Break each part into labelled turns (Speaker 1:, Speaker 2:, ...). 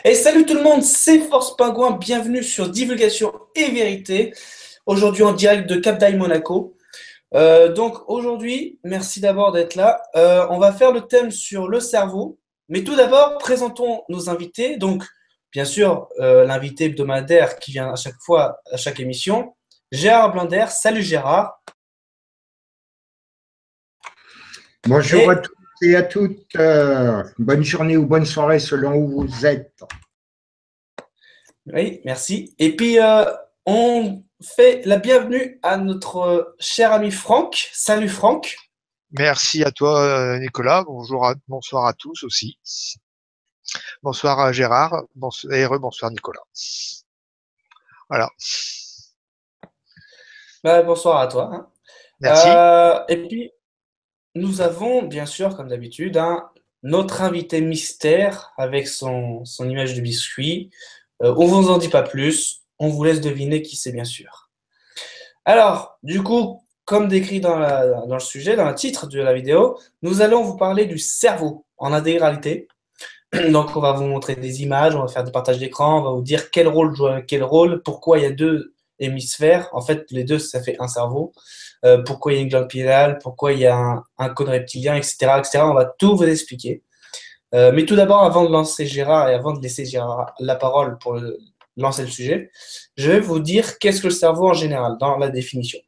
Speaker 1: Et salut tout le monde, c'est Force Pingouin, bienvenue sur Divulgation et Vérité, aujourd'hui en direct de Cap d'Aille, Monaco. Donc aujourd'hui, merci d'abord d'être là. On va faire le thème sur le cerveau, mais tout d'abord, présentons nos invités. Donc, bien sûr, l'invité hebdomadaire qui vient à chaque fois, à chaque émission, Gérard Blander. Salut Gérard.
Speaker 2: Bonjour à
Speaker 1: Et
Speaker 2: tous et à toutes. Bonne journée ou bonne soirée selon où vous êtes.
Speaker 1: oui, merci. Et puis, on fait la bienvenue à notre cher ami Franck. Salut Franck.
Speaker 3: Merci à toi, Nicolas. Bonsoir à tous aussi. Bonsoir à Gérard. Et rebonsoir, Nicolas. Voilà.
Speaker 1: Bonsoir à toi, hein.
Speaker 3: Merci.
Speaker 1: Et puis, nous avons, bien sûr, comme d'habitude, notre invité mystère avec son image de biscuit. On vous en dit pas plus. On vous laisse deviner qui c'est, bien sûr. Alors, du coup, comme décrit dans le sujet, dans le titre de la vidéo, nous allons vous parler du cerveau en intégralité. Donc, on va vous montrer des images, on va faire des partages d'écran, on va vous dire quel rôle joue quel rôle, pourquoi il y a deux hémisphères. En fait, les deux, ça fait un cerveau. Pourquoi il y a une glande pinéale, pourquoi il y a un cône reptilien, etc., etc. On va tout vous expliquer. Mais tout d'abord, avant de lancer Gérard et avant de laisser Gérard la parole pour lancer le sujet, je vais vous dire qu'est-ce que le cerveau en général, dans la définition.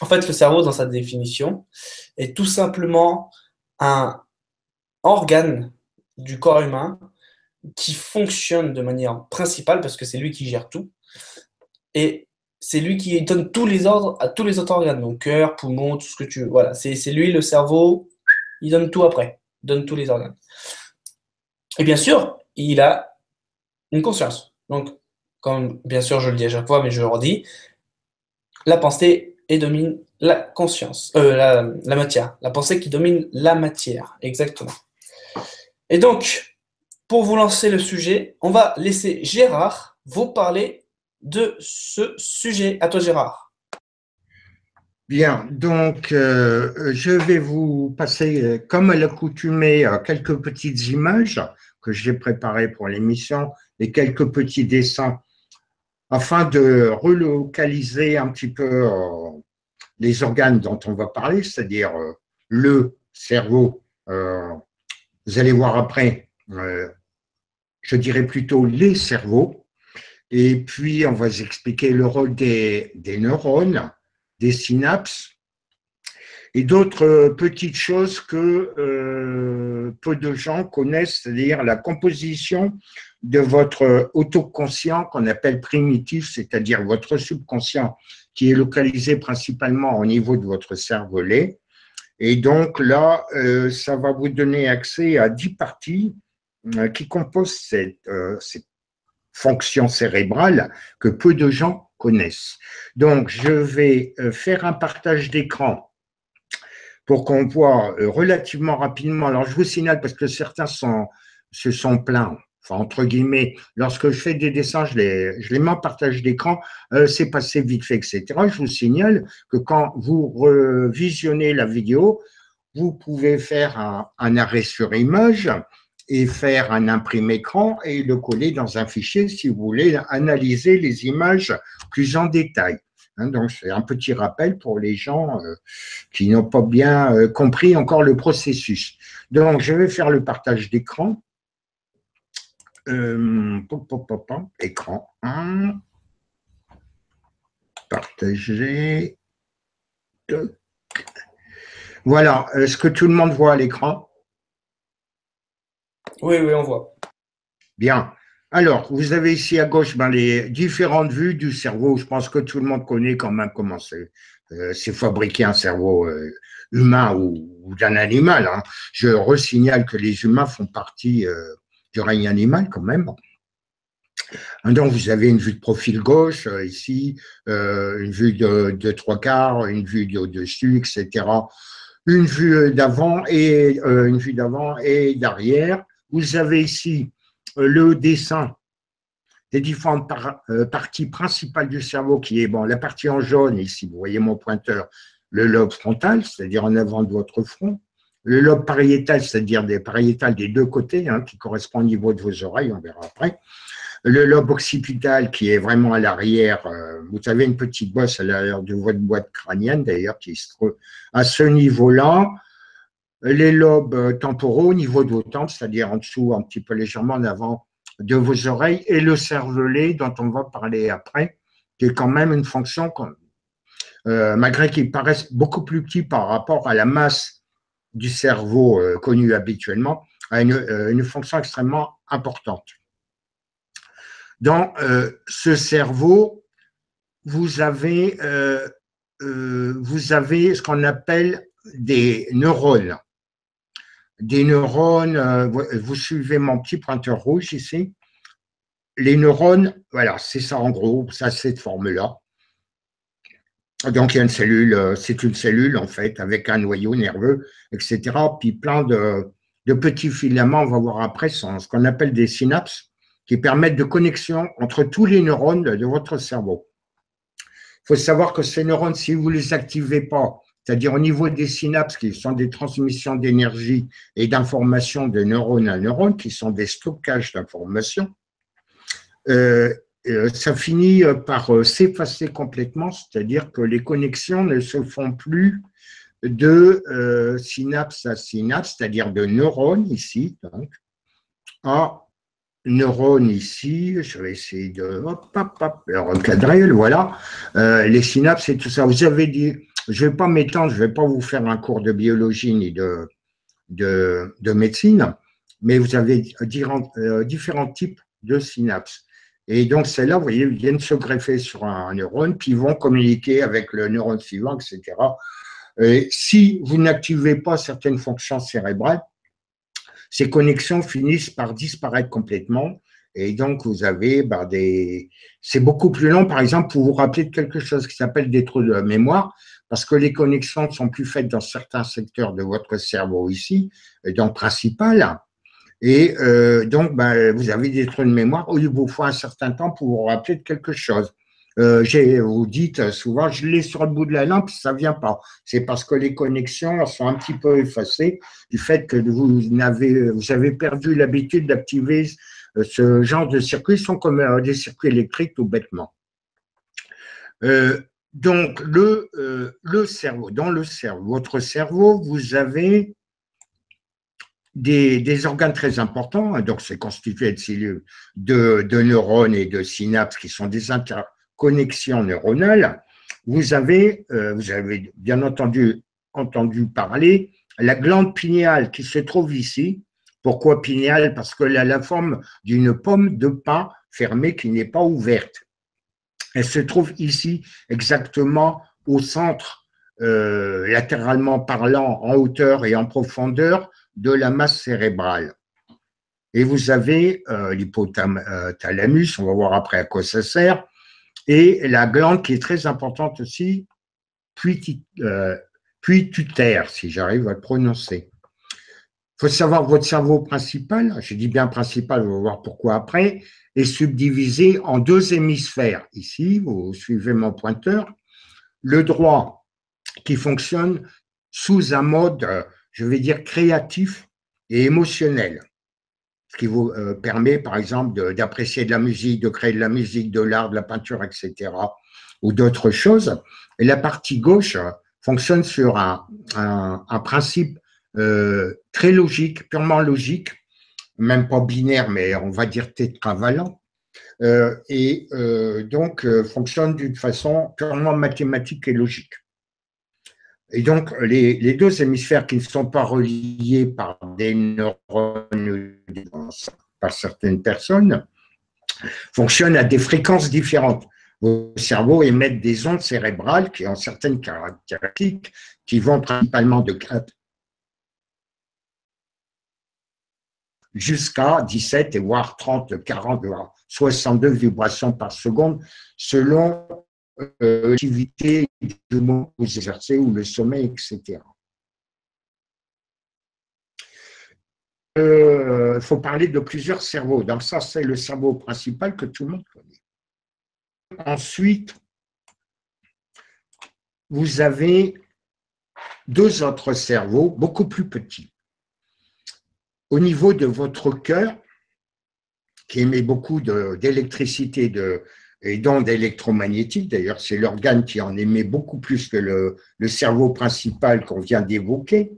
Speaker 1: En fait, le cerveau, dans sa définition, est tout simplement un organe du corps humain qui fonctionne de manière principale, parce que c'est lui qui gère tout, et c'est lui qui donne tous les ordres à tous les autres organes, donc cœur, poumon, tout ce que tu veux. Voilà, c'est lui, le cerveau, il donne tout après, il donne tous les organes. Et bien sûr, il a une conscience. Donc, comme bien sûr je le dis à chaque fois, mais je le redis, la pensée domine la conscience, la matière. La pensée qui domine la matière, exactement. Et donc, pour vous lancer le sujet, on va laisser Gérard vous parler de ce sujet. À toi, Gérard.
Speaker 2: Bien, donc je vais vous passer, comme à l'accoutumée, quelques petites images que j'ai préparées pour l'émission et quelques petits dessins afin de relocaliser un petit peu les organes dont on va parler, c'est-à-dire le cerveau. Vous allez voir après, je dirais plutôt les cerveaux. Et puis, on va vous expliquer le rôle des neurones, des synapses et d'autres petites choses que peu de gens connaissent, c'est-à-dire la composition de votre autoconscient qu'on appelle primitif, c'est-à-dire votre subconscient qui est localisé principalement au niveau de votre cervelet. Et donc là, ça va vous donner accès à 10 parties qui composent cette fonction cérébrale que peu de gens connaissent. Donc, je vais faire un partage d'écran pour qu'on voit relativement rapidement. Alors, je vous signale parce que certains se sont plaints. Enfin, entre guillemets, lorsque je fais des dessins, je les mets en partage d'écran, c'est passé vite fait, etc. Je vous signale que quand vous visionnez la vidéo, vous pouvez faire un arrêt sur image et faire un imprimé écran et le coller dans un fichier si vous voulez analyser les images plus en détail. Donc, c'est un petit rappel pour les gens qui n'ont pas bien compris encore le processus. Donc, je vais faire le partage d'écran. Écran 1. Partager. Voilà, est-ce que tout le monde voit à l'écran?
Speaker 1: Oui, oui, on voit.
Speaker 2: Bien. Alors, vous avez ici à gauche les différentes vues du cerveau. Je pense que tout le monde connaît quand même comment c'est fabriqué un cerveau humain ou d'un animal. Hein. Je resignale que les humains font partie du règne animal quand même. Donc, vous avez une vue de profil gauche ici, une vue de trois quarts, une vue d'au-dessus, etc. Une vue d'avant et d'arrière. Vous avez ici le dessin des différentes parties principales du cerveau qui est, bon, la partie en jaune ici, vous voyez mon pointeur, le lobe frontal, c'est-à-dire en avant de votre front, le lobe pariétal, c'est-à-dire des pariétales des deux côtés, hein, qui correspond au niveau de vos oreilles, on verra après. Le lobe occipital qui est vraiment à l'arrière, vous avez une petite bosse à l'arrière de votre boîte crânienne d'ailleurs qui se trouve à ce niveau-là. Les lobes temporaux au niveau de vos tempes, c'est-à-dire en dessous, un petit peu légèrement en avant de vos oreilles, et le cervelet dont on va parler après, qui est quand même une fonction, malgré qu'il paraisse beaucoup plus petit par rapport à la masse du cerveau connue habituellement, a une fonction extrêmement importante. Dans ce cerveau, vous avez ce qu'on appelle des neurones. Des neurones, vous suivez mon petit pointeur rouge ici. Les neurones, voilà, c'est ça en gros, ça c'est cette forme-là. Donc il y a une cellule, c'est une cellule en fait, avec un noyau nerveux, etc. Puis plein de petits filaments, on va voir après, ce qu'on appelle des synapses, qui permettent de connexion entre tous les neurones de votre cerveau. Il faut savoir que ces neurones, si vous ne les activez pas, c'est-à-dire au niveau des synapses, qui sont des transmissions d'énergie et d'informations de neurone à neurone, qui sont des stockages d'informations, ça finit par s'effacer complètement, c'est-à-dire que les connexions ne se font plus de synapse à synapse, c'est-à-dire de neurones ici, donc, à neurones ici, je vais essayer de recadrer, voilà, les synapses et tout ça. Vous avez dit, je ne vais pas m'étendre, je ne vais pas vous faire un cours de biologie ni de médecine, mais vous avez différents types de synapses. Et donc, celles-là, vous voyez, viennent se greffer sur un neurone, puis vont communiquer avec le neurone suivant, etc. Et si vous n'activez pas certaines fonctions cérébrales, ces connexions finissent par disparaître complètement. Et donc, vous avez c'est beaucoup plus long, par exemple, pour vous rappeler de quelque chose qui s'appelle des trous de mémoire, parce que les connexions ne sont plus faites dans certains secteurs de votre cerveau ici, dans le principal. Et donc, vous avez des trous de mémoire où il vous faut un certain temps pour vous rappeler de quelque chose. Vous dites souvent, je l'ai sur le bout de la lampe, ça ne vient pas. C'est parce que les connexions sont un petit peu effacées du fait que vous avez perdu l'habitude d'activer ce genre de circuits. Ils sont comme des circuits électriques tout bêtement. Donc, le cerveau, dans le cerveau, votre cerveau, vous avez des organes très importants, donc c'est constitué de cellules, de neurones et de synapses qui sont des interconnexions neuronales. Vous avez bien entendu parler la glande pinéale qui se trouve ici. Pourquoi pinéale? Parce qu'elle a la forme d'une pomme de pin fermée qui n'est pas ouverte. Elle se trouve ici exactement au centre, latéralement parlant, en hauteur et en profondeur, de la masse cérébrale. Et vous avez l'hypothalamus, on va voir après à quoi ça sert, et la glande qui est très importante aussi, pituitaire, si j'arrive à le prononcer. Il faut savoir que votre cerveau principal, je dis bien principal, on va voir pourquoi après, est subdivisé en deux hémisphères. Ici, vous suivez mon pointeur. Le droit qui fonctionne sous un mode, je vais dire, créatif et émotionnel, ce qui vous permet, par exemple, d'apprécier de la musique, de créer de la musique, de l'art, de la peinture, etc., ou d'autres choses. Et la partie gauche fonctionne sur un principe très logique, purement logique, même pas binaire, mais on va dire tétravalent, donc fonctionne d'une façon purement mathématique et logique. Et donc, les deux hémisphères qui ne sont pas reliés par des neurones, par certaines personnes, fonctionnent à des fréquences différentes. Vos cerveaux émettent des ondes cérébrales qui ont certaines caractéristiques qui vont principalement de 4 jusqu'à 17 et voire 30, 40, voire 62 vibrations par seconde selon l'activité du moment où vous exercez ou le sommeil, etc. Il faut parler de plusieurs cerveaux. Donc ça, c'est le cerveau principal que tout le monde connaît. Ensuite, vous avez deux autres cerveaux beaucoup plus petits. Au niveau de votre cœur, qui émet beaucoup d'électricité et d'ondes électromagnétiques, d'ailleurs c'est l'organe qui en émet beaucoup plus que le cerveau principal qu'on vient d'évoquer,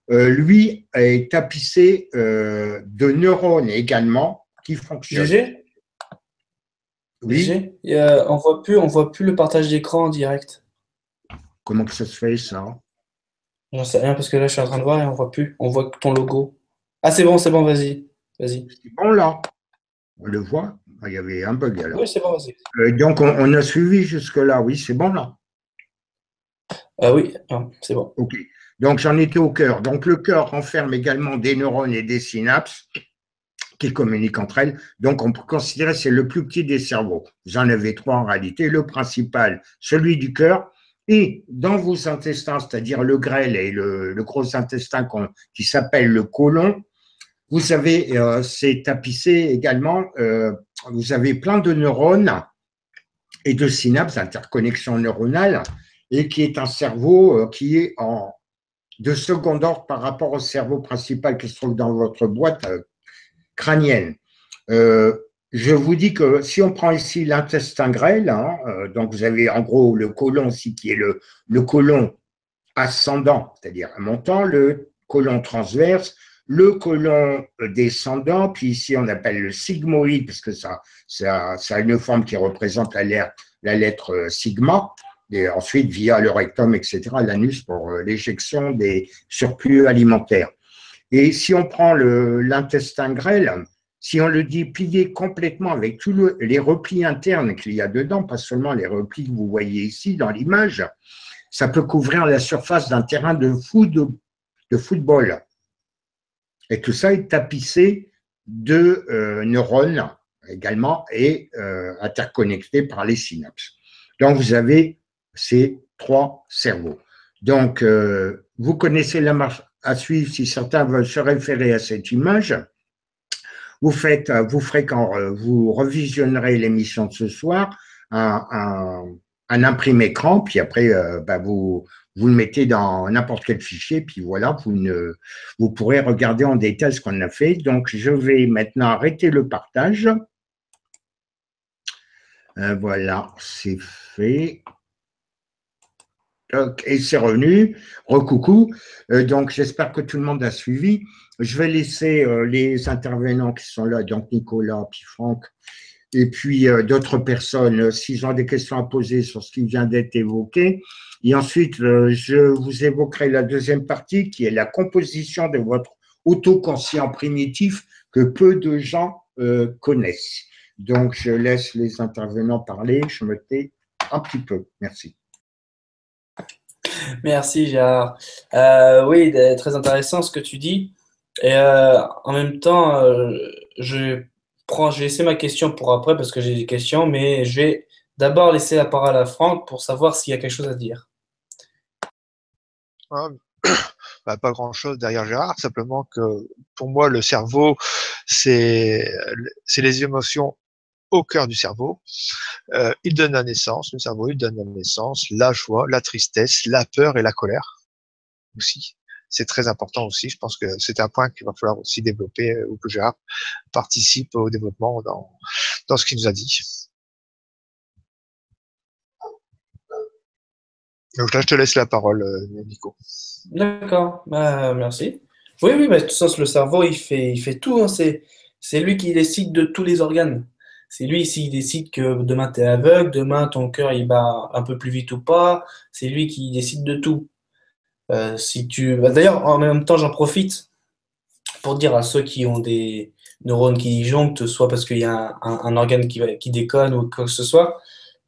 Speaker 2: lui est tapissé de neurones également qui fonctionnent.
Speaker 1: GG?
Speaker 2: Oui,
Speaker 1: GG? On voit plus le partage d'écran en direct.
Speaker 2: comment que ça se fait ça?
Speaker 1: J'en sais rien parce que là, je suis en train de voir et on voit plus. On voit que ton logo. Ah, c'est bon, vas-y. Vas-y.
Speaker 2: C'est bon là, on le voit, il y avait un bug alors.
Speaker 1: Oui, c'est bon, vas-y.
Speaker 2: Donc on a suivi jusque-là, oui, c'est bon là.
Speaker 1: Oui, non, c'est bon.
Speaker 2: Ok. Donc j'en étais au cœur. Donc le cœur renferme également des neurones et des synapses qui communiquent entre elles. Donc on peut considérer que c'est le plus petit des cerveaux. Vous en avez trois en réalité. Le principal, celui du cœur. Et dans vos intestins, c'est-à-dire le grêle et le gros intestin qui s'appelle le côlon, vous avez, c'est tapissé également, vous avez plein de neurones et de synapses, d'interconnexions neuronales, et qui est un cerveau qui est de second ordre par rapport au cerveau principal qui se trouve dans votre boîte crânienne. Je vous dis que si on prend ici l'intestin grêle, hein, donc vous avez en gros le côlon ici qui est le côlon ascendant, c'est-à-dire montant, le côlon transverse, le côlon descendant, puis ici on appelle le sigmoïde, parce que ça a une forme qui représente la lettre sigma, et ensuite via le rectum, etc., l'anus pour l'éjection des surplus alimentaires. Et si on prend l'intestin grêle, si on le dit plié complètement avec tous les replis internes qu'il y a dedans, pas seulement les replis que vous voyez ici dans l'image, ça peut couvrir la surface d'un terrain de football. Et tout ça est tapissé de neurones également et interconnectés par les synapses. Donc, vous avez ces trois cerveaux. Donc, vous connaissez la marche à suivre si certains veulent se référer à cette image. Vous ferez quand vous revisionnerez l'émission de ce soir un imprimé écran, puis après vous le mettez dans n'importe quel fichier, puis voilà, vous pourrez regarder en détail ce qu'on a fait. Donc je vais maintenant arrêter le partage. Voilà, c'est fait. Et c'est revenu. Recoucou. Donc, j'espère que tout le monde a suivi. Je vais laisser les intervenants qui sont là, donc Nicolas, puis Franck, et puis d'autres personnes, s'ils ont des questions à poser sur ce qui vient d'être évoqué. Et ensuite, je vous évoquerai la deuxième partie, qui est la composition de votre autoconscient primitif que peu de gens connaissent. Donc, je laisse les intervenants parler. Je me tais un petit peu. Merci.
Speaker 1: Merci Gérard. Oui, très intéressant ce que tu dis. Et en même temps, je vais laisser ma question pour après parce que j'ai des questions, mais je vais d'abord laisser la parole à Franck pour savoir s'il y a quelque chose à dire.
Speaker 3: Ah, pas grand-chose derrière Gérard, simplement que pour moi, le cerveau, c'est les émotions au cœur du cerveau. Il donne la naissance, le cerveau, il donne la naissance, la joie, la tristesse, la peur et la colère aussi. C'est très important aussi. Je pense que c'est un point qu'il va falloir aussi développer ou que Gérard participe au développement dans ce qu'il nous a dit. Donc là, je te laisse la parole, Nico.
Speaker 1: D'accord, merci. Oui, oui, de toute façon, le cerveau, il fait tout, hein. C'est lui qui décide de tous les organes. C'est lui, s'il décide que demain tu es aveugle, demain ton cœur il bat un peu plus vite ou pas, c'est lui qui décide de tout. D'ailleurs, en même temps, j'en profite pour dire à ceux qui ont des neurones qui disjonctent, soit parce qu'il y a un organe qui déconne ou quoi que ce soit,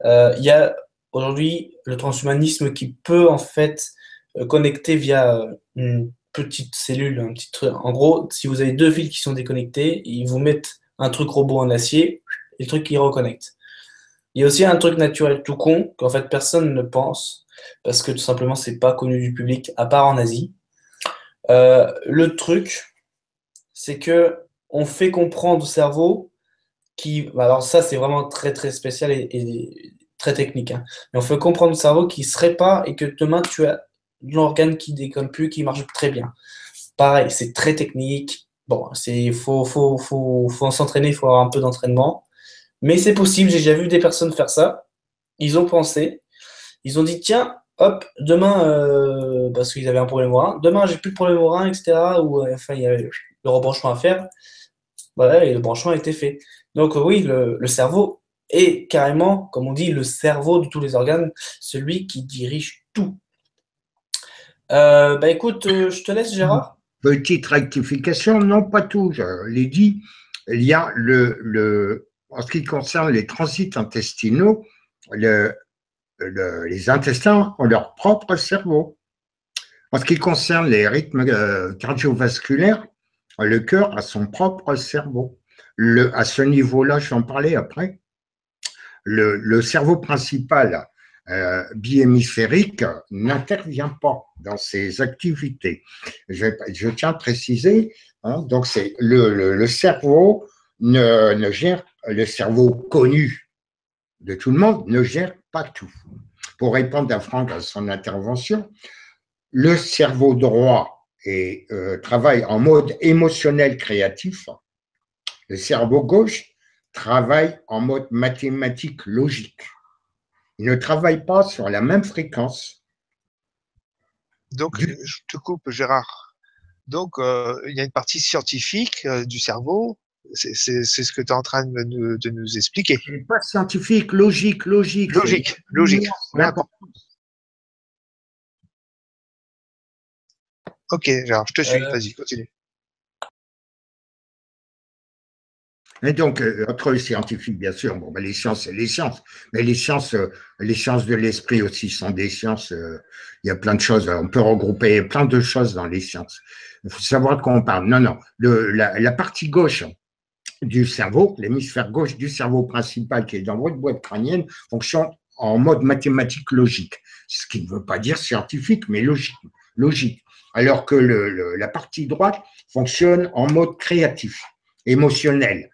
Speaker 1: il y a aujourd'hui le transhumanisme qui peut en fait connecter via une petite cellule, un petit truc. En gros, si vous avez deux fils qui sont déconnectés, ils vous mettent un truc robot en acier et le truc qui reconnecte. Il y a aussi un truc naturel tout con qu'en fait personne ne pense parce que tout simplement c'est pas connu du public à part en Asie. Le truc, c'est que on fait comprendre au cerveau alors ça c'est vraiment très très spécial et très technique, hein. Mais on fait comprendre au cerveau qu'il serait pas et que demain l'organe qui déconne plus, qui marche très bien. Pareil, c'est très technique. Bon, faut s'entraîner, il faut avoir un peu d'entraînement. Mais c'est possible, j'ai déjà vu des personnes faire ça. Ils ont pensé, ils ont dit, tiens, hop, demain, parce qu'ils avaient un problème au rein, demain, j'ai plus de problème au rein, etc. Ou enfin, il y avait le rebranchement à faire. Voilà, et le branchement a été fait. Donc oui, le cerveau est carrément, comme on dit, le cerveau de tous les organes, celui qui dirige tout. Bah écoute, je te laisse, Gérard.
Speaker 2: Petite rectification, non pas tout, je l'ai dit, il y a en ce qui concerne les transits intestinaux, les intestins ont leur propre cerveau. En ce qui concerne les rythmes cardiovasculaires, le cœur a son propre cerveau. À ce niveau-là, je vais en parler après. Le cerveau principal bihémisphérique n'intervient pas dans ces activités. Je tiens à préciser, hein, donc c'est le cerveau ne gère, le cerveau connu de tout le monde ne gère pas tout. Pour répondre à Franck à son intervention, le cerveau droit travaille en mode émotionnel créatif. Le cerveau gauche travaille en mode mathématique logique. Il ne travaille pas sur la même fréquence.
Speaker 3: Donc, je te coupe, Gérard. Donc, il y a une partie scientifique du cerveau. C'est ce que tu es en train de nous expliquer.
Speaker 2: Pas scientifique, logique.
Speaker 3: Logique. Ok, Gérard, je te suis. Vas-y, continue.
Speaker 2: Et donc, entre scientifiques, bien sûr, bon, ben, les sciences, c'est les sciences, mais les sciences de l'esprit aussi sont des sciences. Il y a plein de choses, on peut regrouper plein de choses dans les sciences. Il faut savoir de quoi on parle. Non, la partie gauche du cerveau, l'hémisphère gauche du cerveau principal qui est dans votre boîte crânienne, fonctionne en mode mathématique logique, ce qui ne veut pas dire scientifique, mais logique. Alors que la partie droite fonctionne en mode créatif, émotionnel.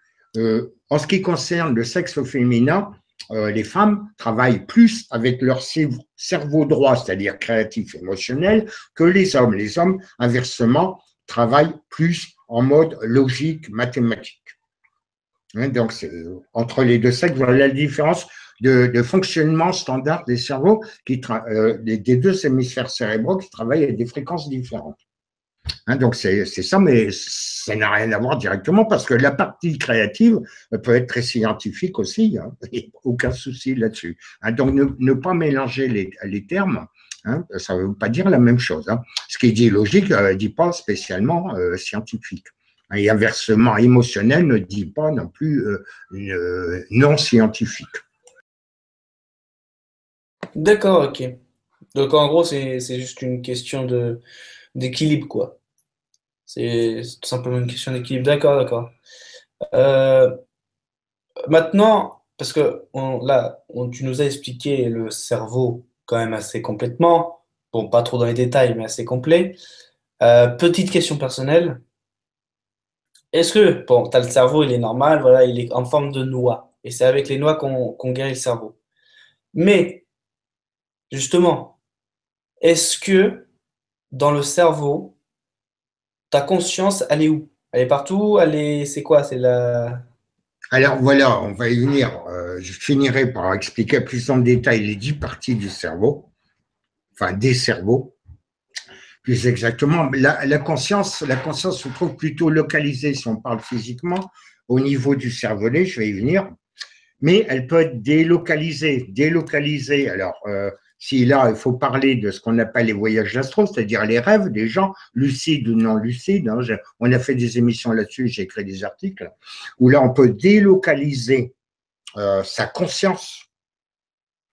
Speaker 2: En ce qui concerne le sexe féminin, les femmes travaillent plus avec leur cerveau droit, c'est-à-dire créatif, émotionnel, que les hommes. Les hommes, inversement, travaillent plus en mode logique, mathématique. Donc, entre les deux sexes, voilà la différence de fonctionnement standard des cerveaux, des deux hémisphères cérébraux qui travaillent à des fréquences différentes. Donc, c'est ça, mais ça n'a rien à voir directement parce que la partie créative peut être très scientifique aussi, hein, aucun souci là-dessus. Donc, ne pas mélanger les termes, hein, ça ne veut pas dire la même chose. Hein. Ce qui dit logique ne dit pas spécialement scientifique. Et inversement, émotionnel ne dit pas non plus non scientifique.
Speaker 1: D'accord, ok. Donc en gros, c'est juste une question d'équilibre, quoi. C'est tout simplement une question d'équilibre. D'accord, d'accord. Euh, Maintenant, parce que tu nous as expliqué le cerveau quand même assez complètement. Bon, pas trop dans les détails, mais assez complet. Petite question personnelle. Est-ce que, bon, t'as le cerveau, il est normal, voilà, il est en forme de noix. Et c'est avec les noix qu'on guérit le cerveau. Mais, justement, est-ce que dans le cerveau, ta conscience, elle est où? Elle est partout? C'est quoi? C'est la...
Speaker 2: Alors voilà, on va y venir. Je finirai par expliquer plus en détail les 10 parties du cerveau, enfin des cerveaux. Plus exactement, la conscience se trouve plutôt localisée, si on parle physiquement, au niveau du cervelet, je vais y venir, mais elle peut être délocalisée. Délocalisée, alors, si là, il faut parler de ce qu'on appelle les voyages astro, c'est-à-dire les rêves des gens, lucides ou non lucides, hein, on a fait des émissions là-dessus, j'ai écrit des articles, où là, on peut délocaliser sa conscience,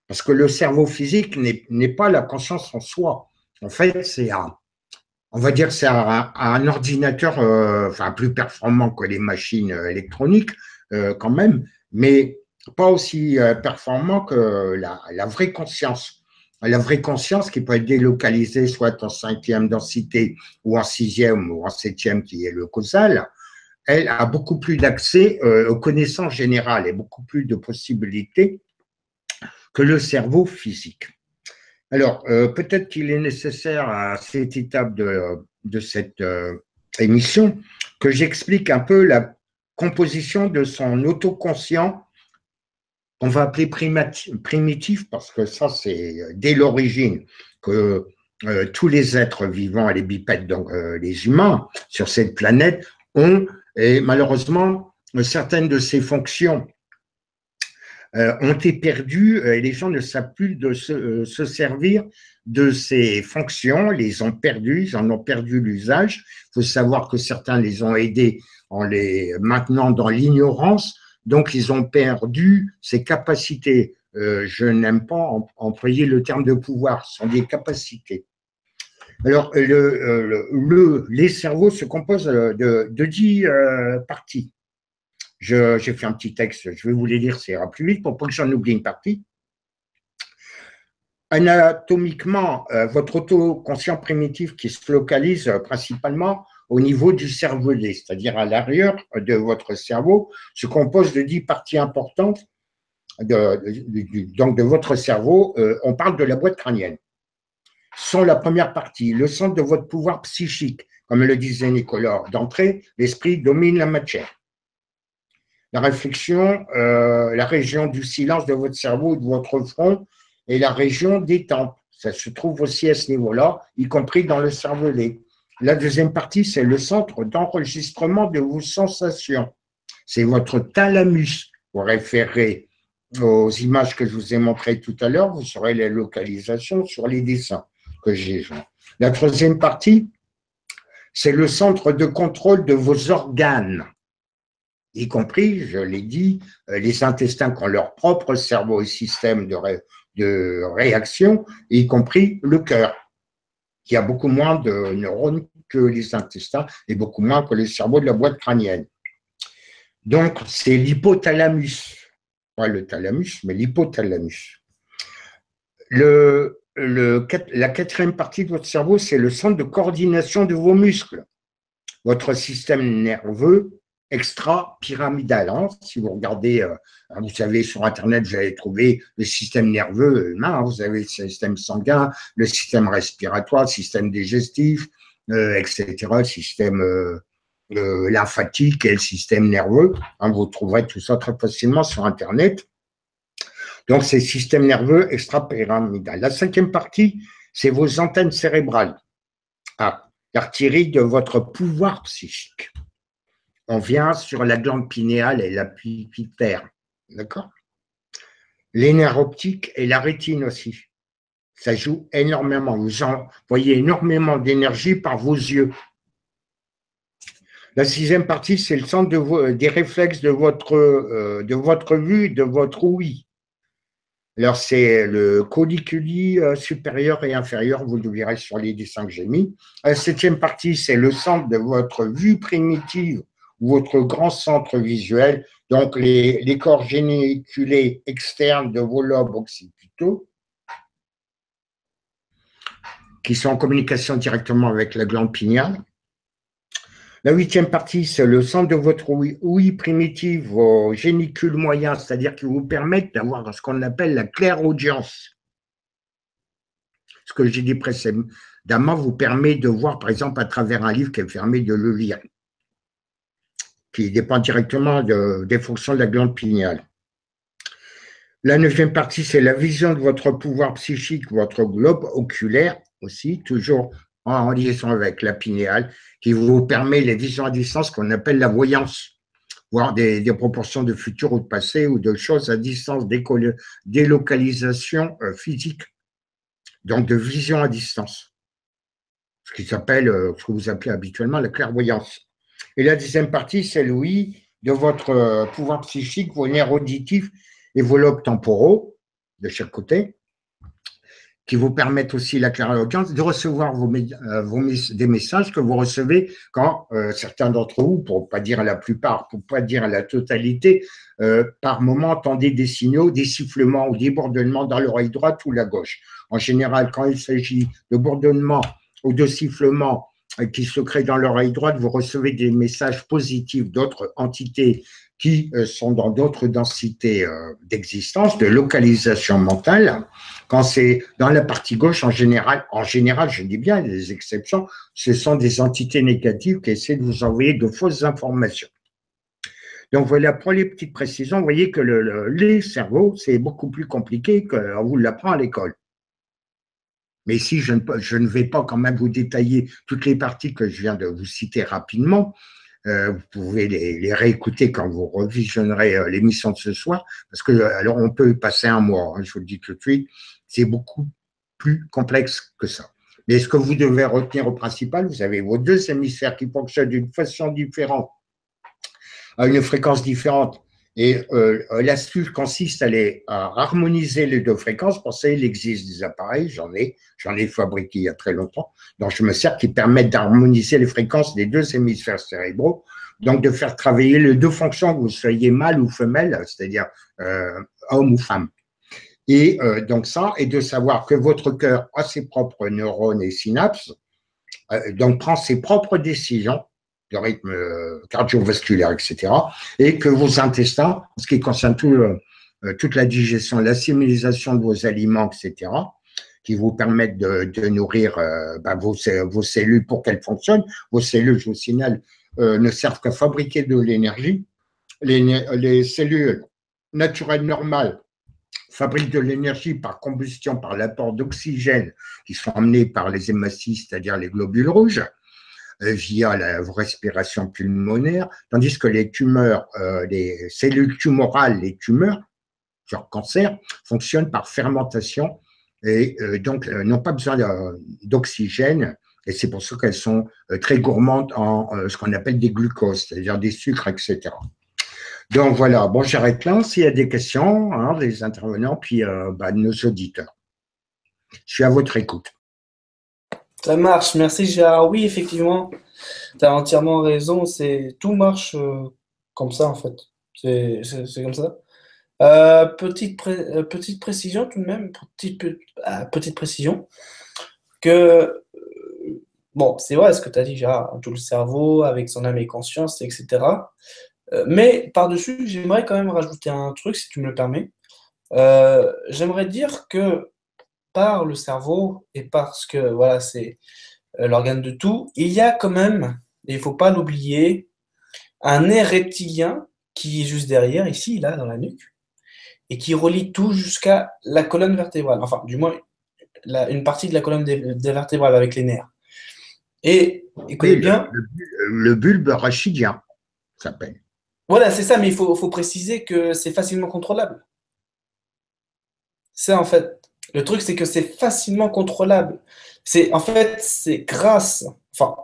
Speaker 2: parce que le cerveau physique n'est pas la conscience en soi. En fait, on va dire, c'est un ordinateur, enfin plus performant que les machines électroniques quand même, mais pas aussi performant que la vraie conscience. La vraie conscience qui peut être délocalisée soit en 5e densité ou en 6e ou en 7e qui est le causal, elle a beaucoup plus d'accès aux connaissances générales et beaucoup plus de possibilités que le cerveau physique. Alors, peut-être qu'il est nécessaire à cette étape de cette émission que j'explique un peu la composition de son autoconscient qu'on va appeler primitif, parce que ça, c'est dès l'origine que tous les êtres vivants, les bipèdes, donc les humains, sur cette planète, ont, et malheureusement, certaines de ces fonctions ont été perdues et les gens ne savent plus de se servir de ces fonctions, les ont perdues, ils en ont perdu l'usage. Il faut savoir que certains les ont aidés en les maintenant dans l'ignorance, donc ils ont perdu ces capacités. Je n'aime pas employer le terme de pouvoir, ce sont des capacités. Alors, les cerveaux se composent de 10 parties. J'ai fait un petit texte, je vais vous les lire, ça ira plus vite pour pas que j'en oublie une partie. Anatomiquement, votre autoconscient primitif qui se localise principalement au niveau du cervelet, c'est-à-dire à l'arrière de votre cerveau, se compose de 10 parties importantes donc de votre cerveau. On parle de la boîte crânienne. Sont la première partie, le centre de votre pouvoir psychique. Comme le disait Nicolas, d'entrée, l'esprit domine la matière. La réflexion, la région du silence de votre cerveau et de votre front et la région des tempes. Ça se trouve aussi à ce niveau-là, y compris dans le cervelet. La deuxième partie, c'est le centre d'enregistrement de vos sensations. C'est votre thalamus. Vous référez aux images que je vous ai montrées tout à l'heure, vous saurez les localisations sur les dessins que j'ai joints. La troisième partie, c'est le centre de contrôle de vos organes, y compris, je l'ai dit, les intestins qui ont leur propre cerveau et système de réaction, y compris le cœur, qui a beaucoup moins de neurones que les intestins et beaucoup moins que le cerveau de la boîte crânienne. Donc, c'est l'hypothalamus, pas le thalamus, mais l'hypothalamus. La quatrième partie de votre cerveau, c'est le centre de coordination de vos muscles, votre système nerveux extra-pyramidal. Hein. Si vous regardez, vous savez, sur Internet, vous allez trouver le système nerveux humain, hein. Vous avez le système sanguin, le système respiratoire, le système digestif, etc., le système lymphatique et le système nerveux. Hein. Vous trouverez tout ça très facilement sur Internet. Donc, c'est le système nerveux extra-pyramidal. La cinquième partie, c'est vos antennes cérébrales. L'artillerie de votre pouvoir psychique. On vient sur la glande pinéale et la pituitaire. D'accord? Les nerfs optiques et la rétine aussi. Ça joue énormément. Vous envoyez énormément d'énergie par vos yeux. La sixième partie, c'est le centre des réflexes de votre vue, de votre ouïe. Alors, c'est le colliculi supérieur et inférieur, vous le verrez sur les dessins que j'ai mis. La septième partie, c'est le centre de votre vue primitive, votre grand centre visuel, donc les corps géniculés externes de vos lobes occipitaux, qui sont en communication directement avec la glande pinéale. La huitième partie, c'est le centre de votre ouïe primitive, vos génicules moyens, c'est-à-dire qui vous permettent d'avoir ce qu'on appelle la clairaudience. Ce que j'ai dit précédemment vous permet de voir, par exemple, à travers un livre qui est fermé, de le lire, qui dépend directement des fonctions de la glande pinéale. La neuvième partie, c'est la vision de votre pouvoir psychique, votre globe oculaire aussi, toujours en liaison avec la pinéale, qui vous permet les visions à distance qu'on appelle la voyance, voir des proportions de futur ou de passé ou de choses à distance, délocalisation physique, donc de vision à distance, ce qui s'appelle, ce que vous appelez habituellement la clairvoyance. Et la deuxième partie, c'est l'ouïe de votre pouvoir psychique, vos nerfs auditifs et vos lobes temporaux de chaque côté, qui vous permettent aussi la clairaudience, de recevoir des messages que vous recevez quand certains d'entre vous, pour ne pas dire la plupart, pour ne pas dire la totalité, par moment entendez des signaux, des sifflements ou des bourdonnements dans l'oreille droite ou la gauche. En général, quand il s'agit de bourdonnements ou de sifflements qui se créent dans l'oreille droite, vous recevez des messages positifs d'autres entités qui sont dans d'autres densités d'existence, de localisation mentale. Quand c'est dans la partie gauche, en général, je dis bien, il y a des exceptions, ce sont des entités négatives qui essaient de vous envoyer de fausses informations. Donc voilà, pour les petites précisions, vous voyez que les cerveaux, c'est beaucoup plus compliqué qu'on vous l'apprend à l'école. Mais ici, je ne vais pas quand même vous détailler toutes les parties que je viens de vous citer rapidement. Vous pouvez les réécouter quand vous revisionnerez l'émission de ce soir, parce que alors on peut passer un mois, hein, je vous le dis tout de suite, c'est beaucoup plus complexe que ça. Mais ce que vous devez retenir au principal, vous avez vos deux hémisphères qui fonctionnent d'une façon différente, à une fréquence différente. Et l'astuce consiste à harmoniser les deux fréquences. Pour ça, il existe des appareils, j'en ai fabriqué il y a très longtemps, dont je me sers, qui permettent d'harmoniser les fréquences des deux hémisphères cérébraux, donc de faire travailler les deux fonctions, que vous soyez mâle ou femelle, c'est-à-dire homme ou femme. Et donc ça, et de savoir que votre cœur a ses propres neurones et synapses, donc prend ses propres décisions, de rythme cardiovasculaire, etc., et que vos intestins, en ce qui concerne toute la digestion, l'assimilation de vos aliments, etc., qui vous permettent de nourrir vos cellules pour qu'elles fonctionnent. Vos cellules, je vous signale, ne servent qu'à fabriquer de l'énergie. Les cellules naturelles normales fabriquent de l'énergie par combustion, par l'apport d'oxygène qui sont amenés par les hématies, c'est-à-dire les globules rouges, via la respiration pulmonaire, tandis que les tumeurs, les cellules tumorales, les tumeurs, genre cancer, fonctionnent par fermentation et donc n'ont pas besoin d'oxygène, et c'est pour ça qu'elles sont très gourmandes en ce qu'on appelle des glucoses, c'est-à-dire des sucres, etc. Donc voilà, bon, j'arrête là. S'il y a des questions, hein, des intervenants, puis nos auditeurs. Je suis à votre écoute.
Speaker 1: Ça marche, merci Gérard. Oui, effectivement, tu as entièrement raison. Tout marche comme ça, en fait. C'est comme ça. Petite précision tout de même, petite précision, que, bon, c'est vrai ce que tu as dit, Gérard, tout le cerveau avec son âme et conscience, etc. Mais par-dessus, j'aimerais quand même rajouter un truc, si tu me le permets. J'aimerais dire que par le cerveau, et parce que voilà, c'est l'organe de tout, il y a quand même, et il ne faut pas l'oublier, un nerf reptilien qui est juste derrière, ici, là, dans la nuque, et qui relie tout jusqu'à la colonne vertébrale, enfin, du moins, une partie de la colonne des vertébrales avec les nerfs. Et écoutez
Speaker 2: Oui,
Speaker 1: bien.
Speaker 2: Le bulbe rachidien s'appelle.
Speaker 1: Voilà, c'est ça, mais il faut préciser que c'est facilement contrôlable. C'est en fait, le truc, c'est que c'est facilement contrôlable. En fait, c'est grâce, enfin,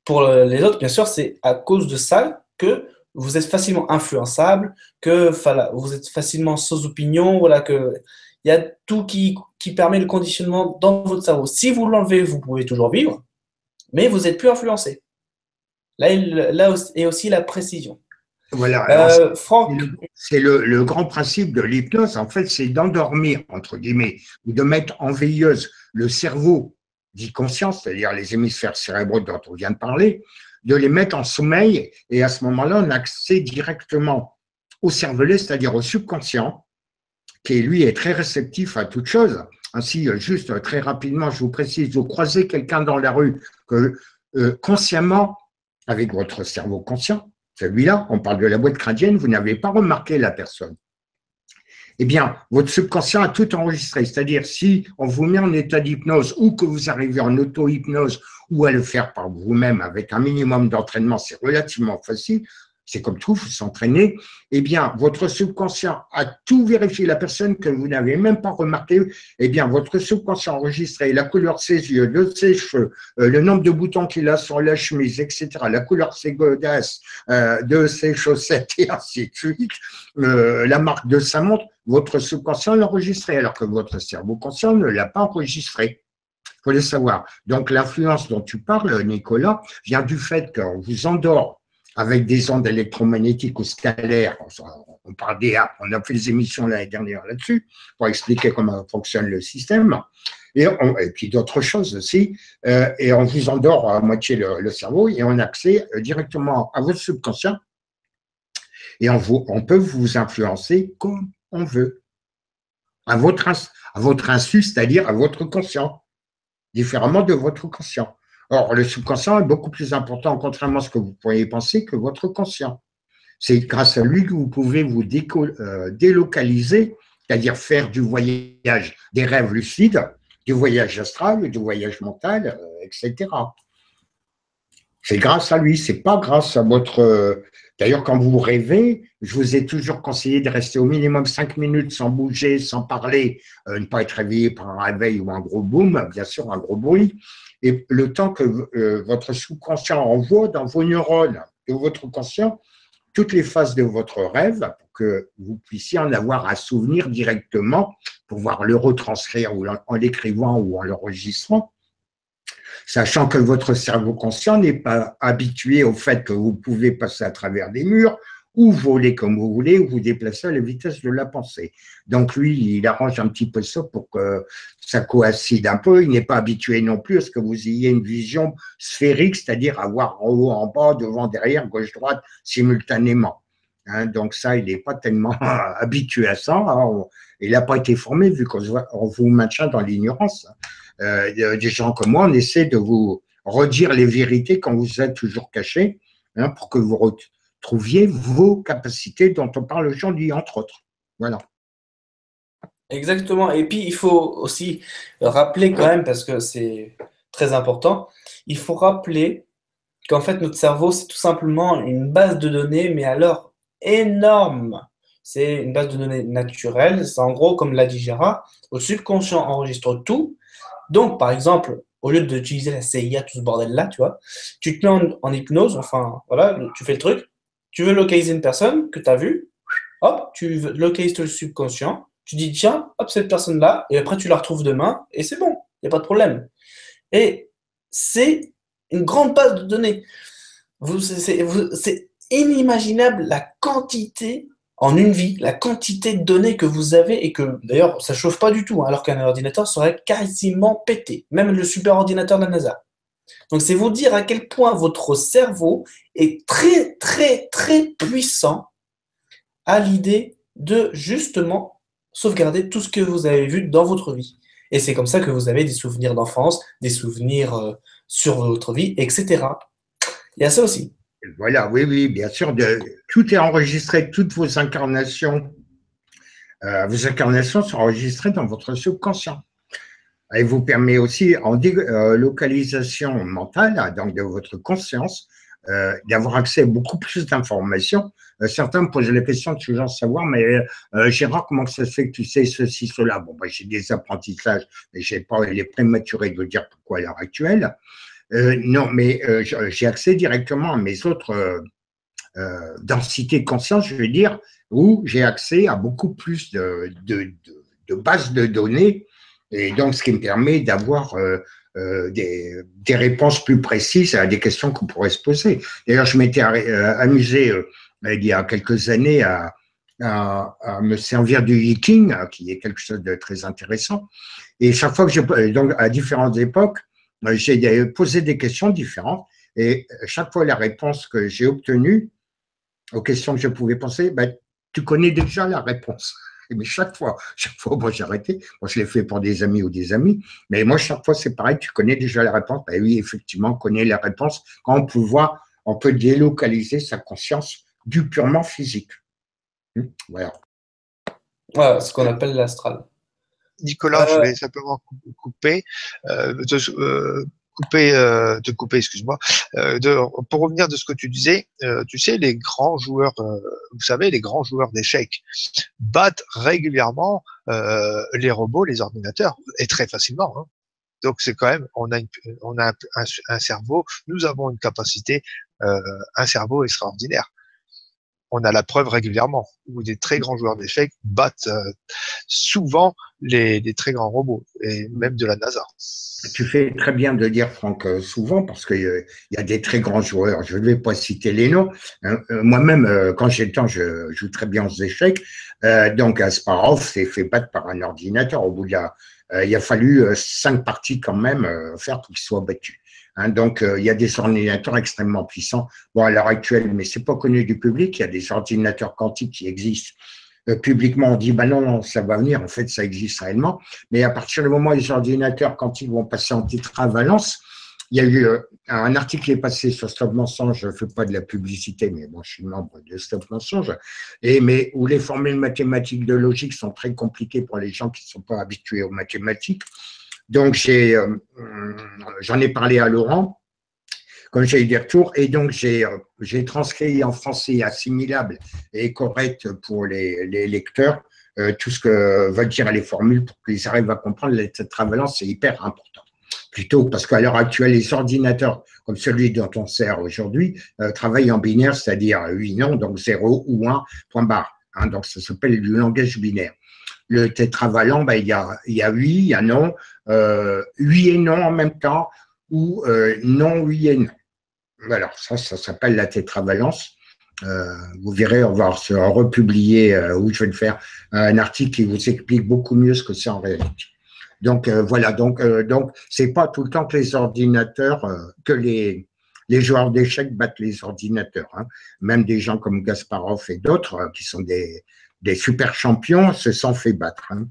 Speaker 1: pour les autres, bien sûr, c'est à cause de ça que vous êtes facilement influençable, que voilà, vous êtes facilement sans opinion, voilà, que il y a tout qui permet le conditionnement dans votre cerveau. Si vous l'enlevez, vous pouvez toujours vivre, mais vous n'êtes plus influencé. Là est aussi la précision.
Speaker 2: Voilà,
Speaker 1: Franck.
Speaker 2: c'est le grand principe de l'hypnose, en fait, c'est d'endormir, entre guillemets, ou de mettre en veilleuse le cerveau dit conscience, c'est-à-dire les hémisphères cérébraux dont on vient de parler, de les mettre en sommeil, et à ce moment-là, on accède directement au cervelet, c'est-à-dire au subconscient, qui lui est très réceptif à toute chose. Ainsi, juste très rapidement, je vous précise, vous croisez quelqu'un dans la rue que consciemment, avec votre cerveau conscient, celui-là, on parle de la boîte crânienne, vous n'avez pas remarqué la personne. Eh bien, votre subconscient a tout enregistré. C'est-à-dire, si on vous met en état d'hypnose ou que vous arrivez en auto-hypnose ou à le faire par vous-même avec un minimum d'entraînement, c'est relativement facile. C'est comme tout, vous s'entraînez. Eh bien, votre subconscient a tout vérifié. La personne que vous n'avez même pas remarqué, eh bien, votre subconscient a enregistré la couleur de ses yeux, de ses cheveux, le nombre de boutons qu'il a sur la chemise, etc., la couleur de ses godasses, de ses chaussettes et ainsi de suite, la marque de sa montre. Votre subconscient l'a enregistré, alors que votre cerveau conscient ne l'a pas enregistré. Il faut le savoir. Donc, l'influence dont tu parles, Nicolas, vient du fait qu'on vous endort avec des ondes électromagnétiques ou scalaires. On parle on a fait des émissions l'année dernière là-dessus pour expliquer comment fonctionne le système. Et puis d'autres choses aussi. Et on vous endort à moitié le cerveau et on a accès directement à votre subconscient. Et on peut vous influencer comme on veut, à votre insu, c'est-à-dire à votre conscient, différemment de votre conscient. Or, le subconscient est beaucoup plus important, contrairement à ce que vous pourriez penser, que votre conscient. C'est grâce à lui que vous pouvez vous délocaliser, c'est-à-dire faire du voyage, des rêves lucides, du voyage astral, du voyage mental, etc. C'est grâce à lui, c'est pas grâce à votre. D'ailleurs, quand vous rêvez, je vous ai toujours conseillé de rester au minimum 5 minutes sans bouger, sans parler, ne pas être réveillé par un réveil ou un gros boom, bien sûr, un gros bruit. Et le temps que votre sous-conscient envoie dans vos neurones de votre conscient toutes les phases de votre rêve pour que vous puissiez en avoir un souvenir directement, pouvoir le retranscrire en l'écrivant ou en l'enregistrant, sachant que votre cerveau conscient n'est pas habitué au fait que vous pouvez passer à travers des murs ou voler comme vous voulez, ou vous déplacer à la vitesse de la pensée. Donc lui, il arrange un petit peu ça pour que ça coïncide un peu. Il n'est pas habitué non plus à ce que vous ayez une vision sphérique, c'est-à-dire avoir en haut, en bas, devant, derrière, gauche, droite, simultanément. Hein, donc ça, il n'est pas tellement habitué à ça. Alors, il n'a pas été formé vu qu'on vous maintient dans l'ignorance. Des gens comme moi, on essaie de vous redire les vérités quand vous êtes toujours caché, hein, pour que vous trouviez vos capacités dont on parle aujourd'hui, entre autres. Voilà.
Speaker 1: Exactement. Et puis, il faut aussi rappeler quand même, parce que c'est très important, il faut rappeler qu'en fait, notre cerveau, c'est tout simplement une base de données, mais alors énorme. C'est une base de données naturelle. C'est en gros, comme l'a dit Gérard, le subconscient enregistre tout. Donc, par exemple, au lieu d'utiliser la CIA, tout ce bordel-là, tu vois, tu te mets en hypnose, enfin, voilà, tu fais le truc. Tu veux localiser une personne que tu as vue, hop, tu localises le subconscient, tu dis, tiens, hop, cette personne-là, et après tu la retrouves demain, et c'est bon, il n'y a pas de problème. Et c'est une grande base de données. C'est inimaginable la quantité, en une vie, la quantité de données que vous avez, et que d'ailleurs, ça ne chauffe pas du tout, hein, alors qu'un ordinateur serait quasiment pété, même le super ordinateur de la NASA. Donc c'est vous dire à quel point votre cerveau est très, très, très puissant à l'idée de justement sauvegarder tout ce que vous avez vu dans votre vie. Et c'est comme ça que vous avez des souvenirs d'enfance, des souvenirs sur votre vie, etc. Il y a ça aussi.
Speaker 2: Voilà, oui, oui, bien sûr. Tout est enregistré, toutes vos incarnations sont enregistrées dans votre subconscient. Elle vous permet aussi, en localisation mentale, donc de votre conscience, d'avoir accès à beaucoup plus d'informations. Certains me posent la question de toujours savoir, mais Gérard, comment ça se fait que tu sais ceci, cela? Bon, bah, j'ai des apprentissages, mais je n'ai pas les prématuré de dire pourquoi à l'heure actuelle. Non, mais j'ai accès directement à mes autres densités de conscience, je veux dire, où j'ai accès à beaucoup plus de bases de données, et donc ce qui me permet d'avoir des réponses plus précises à des questions qu'on pourrait se poser. D'ailleurs, je m'étais amusé il y a quelques années à me servir du Yiking, qui est quelque chose de très intéressant. Et chaque fois que donc à différentes époques, j'ai posé des questions différentes, et chaque fois la réponse que j'ai obtenue aux questions que je pouvais penser, ben, tu connais déjà la réponse. Mais chaque fois, moi j'ai arrêté. Moi, je l'ai fait pour des amis ou des amis. Mais moi, chaque fois, c'est pareil. Tu connais déjà la réponse. Ben oui, effectivement, on connaît la réponse. Quand on peut délocaliser sa conscience du purement physique. Voilà.
Speaker 1: Voilà, ce qu'on appelle l'astral.
Speaker 3: Nicolas, je vais simplement couper, te couper, excuse-moi. Pour revenir de ce que tu disais, tu sais, les grands joueurs, vous savez, les grands joueurs d'échecs battent régulièrement les robots, les ordinateurs, et très facilement. Hein. Donc c'est quand même, on a un cerveau, nous avons une capacité, un cerveau extraordinaire. On a la preuve régulièrement où des très grands joueurs d'échecs battent souvent les très grands robots, et même de la NASA.
Speaker 2: Tu fais très bien de dire, Franck, souvent, parce qu'il y a des très grands joueurs. Je ne vais pas citer les noms. Moi-même, quand j'ai le temps, je joue très bien aux échecs. Donc, Asparov s'est fait battre par un ordinateur. Au bout il a fallu 5 parties quand même faire pour qu'il soit battu. Hein, donc, il y a des ordinateurs extrêmement puissants. Bon, à l'heure actuelle, mais c'est pas connu du public, il y a des ordinateurs quantiques qui existent. Publiquement, on dit, bah non, non, ça va venir. En fait, ça existe réellement. Mais à partir du moment où les ordinateurs quantiques vont passer en tétravalence, il y a eu un article qui est passé sur Stop Mensonge, je ne fais pas de la publicité, mais bon, je suis membre de Stop Mensonge, mais où les formules mathématiques de logique sont très compliquées pour les gens qui ne sont pas habitués aux mathématiques. Donc, j'en ai parlé à Laurent, comme j'ai eu des retours, et donc j'ai transcrit en français assimilable et correct pour les lecteurs tout ce que veulent dire les formules pour qu'ils arrivent à comprendre. La tétravalence, c'est hyper important. Plutôt parce qu'à l'heure actuelle, les ordinateurs comme celui dont on sert aujourd'hui travaillent en binaire, c'est-à-dire oui, non, donc 0 ou 1, point barre. Hein, donc ça s'appelle du langage binaire. Le tétravalent, ben, il y a oui, il y a non, oui et non en même temps, ou non, oui et non. Alors ça s'appelle la tétravalence. Vous verrez, on va se republier, où je vais le faire, un article qui vous explique beaucoup mieux ce que c'est en réalité. Donc voilà, donc c'est pas tout le temps que les ordinateurs, que les joueurs d'échecs battent les ordinateurs. Hein. Même des gens comme Kasparov et d'autres qui sont des super champions se sont fait battre. Hein.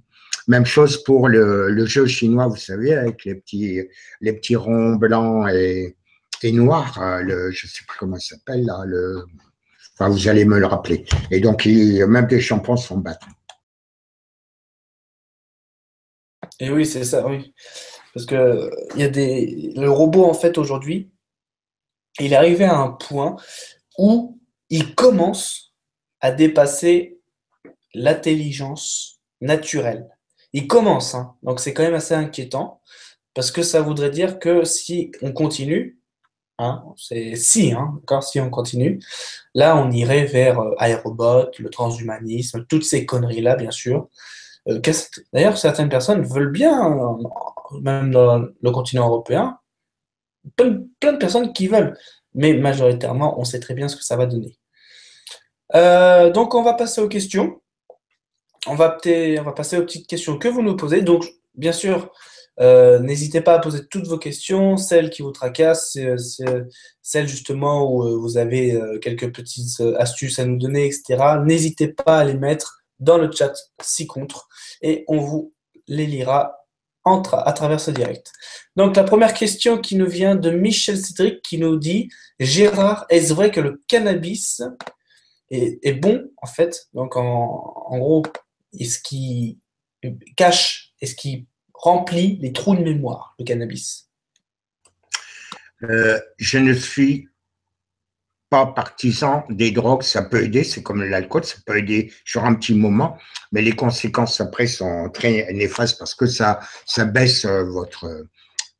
Speaker 2: Même chose pour le jeu chinois, vous savez, avec les petits ronds blancs et noirs. Je sais plus comment ça s'appelle là. Enfin, vous allez me le rappeler. Et donc même des champions se font battre.
Speaker 1: Et oui, c'est ça, oui. Parce que le robot, en fait, aujourd'hui, il est arrivé à un point où il commence à dépasser l'intelligence naturelle. Il commence, hein, donc c'est quand même assez inquiétant, parce que ça voudrait dire que si on continue, hein, d'accord, si on continue, là on irait vers iRobot, le transhumanisme, toutes ces conneries-là, bien sûr. D'ailleurs, certaines personnes veulent bien, même dans le continent européen, plein de personnes qui veulent, mais majoritairement, on sait très bien ce que ça va donner. Donc, on va passer aux questions. On va passer aux petites questions que vous nous posez. Donc, bien sûr, n'hésitez pas à poser toutes vos questions, celles qui vous tracassent, celles justement où vous avez quelques petites astuces à nous donner, etc. N'hésitez pas à les mettre dans le chat ci-contre et on vous les lira à travers ce direct. Donc, la première question qui nous vient de Michel Cédric qui nous dit « Gérard, est-ce vrai que le cannabis est bon, en fait ?» Donc, en gros, est-ce qu'il cache, est-ce qu'il remplit les trous de mémoire, le cannabis?
Speaker 2: Je ne suis pas partisan des drogues, ça peut aider, c'est comme l'alcool, ça peut aider sur un petit moment, mais les conséquences après sont très néfastes parce que ça baisse votre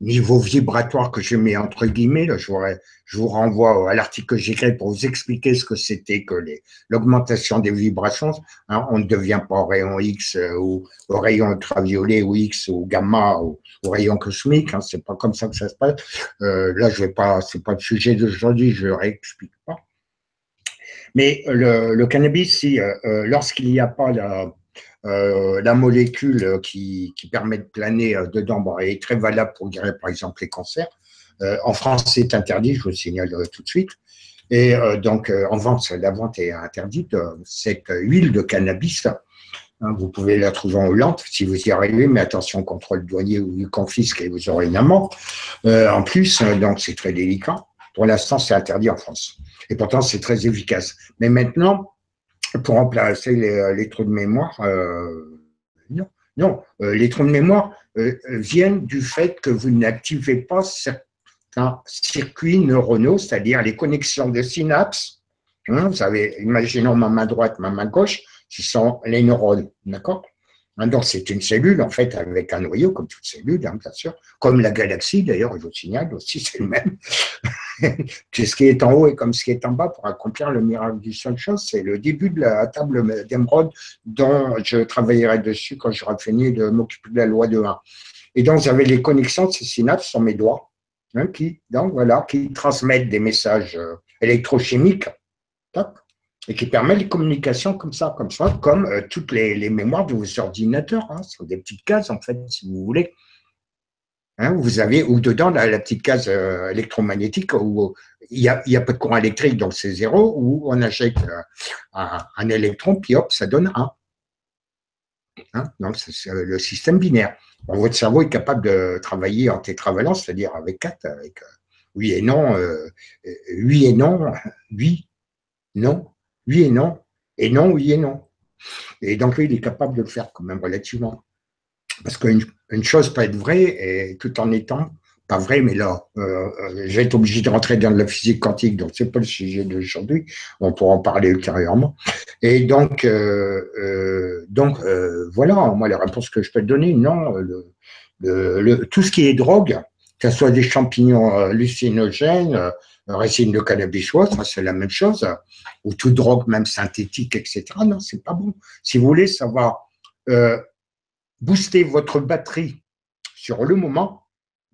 Speaker 2: niveau vibratoire que je mets entre guillemets. Là, je vous renvoie à l'article que j'ai créé pour vous expliquer ce que c'était que l'augmentation des vibrations. Hein, on ne devient pas au rayon X ou au rayon ultraviolet ou X ou gamma ou au rayon cosmique. Hein, c'est pas comme ça que ça se passe. Là, je vais pas, c'est pas le sujet d'aujourd'hui, je réexplique pas. Mais le cannabis, si, lorsqu'il n'y a pas la molécule qui permet de planer dedans, bon, elle est très valable pour guérir par exemple les cancers. En France, c'est interdit, je vous le signale tout de suite. Et donc, en vente, la vente est interdite. Cette huile de cannabis, hein, vous pouvez la trouver en Hollande si vous y arrivez, mais attention, contrôle douanier ou du confisque et vous aurez une amende. En plus, donc c'est très délicat. Pour l'instant, c'est interdit en France. Et pourtant, c'est très efficace. Mais maintenant, pour remplacer les trous de mémoire, non. Les trous de mémoire viennent du fait que vous n'activez pas certains circuits neuronaux, c'est-à-dire les connexions de synapses. Hein, vous avez, imaginons ma main droite, ma main gauche, ce sont les neurones, d'accord? Hein, donc c'est une cellule en fait avec un noyau comme toute cellule, hein, bien sûr, comme la galaxie d'ailleurs, je vous signale aussi, c'est le même. Que ce qui est en haut est comme ce qui est en bas pour accomplir le miracle du seule chose. C'est le début de la table d'émeraude dont je travaillerai dessus quand j'aurai fini de m'occuper de la loi de 1. Et donc, j'avais les connexions de ces synapses sur mes doigts hein, qui transmettent des messages électrochimiques et qui permettent les communications comme ça, comme toutes les mémoires de vos ordinateurs. Hein, ce sont des petites cases, en fait, si vous voulez. Hein, vous avez, ou dedans, la petite case électromagnétique où il y a pas de courant électrique, donc c'est zéro, où on injecte un électron, puis hop, ça donne un. Hein, donc, c'est le système binaire. Bon, votre cerveau est capable de travailler en tétravalence, c'est-à-dire avec 4, avec oui et non, oui et non, oui, non, oui et non, oui et non. Et donc, lui, il est capable de le faire quand même relativement. Parce qu'une chose peut être vraie et tout en étant pas vrai, mais là, je vais être obligé de rentrer dans la physique quantique, donc c'est pas le sujet d'aujourd'hui. On pourra en parler ultérieurement. Et voilà, moi la réponse que je peux te donner, non, tout ce qui est drogue, que ce soit des champignons hallucinogènes, résine de cannabis ou autre, c'est la même chose, ou toute drogue même synthétique, etc. Non, c'est pas bon. Si vous voulez savoir booster votre batterie sur le moment,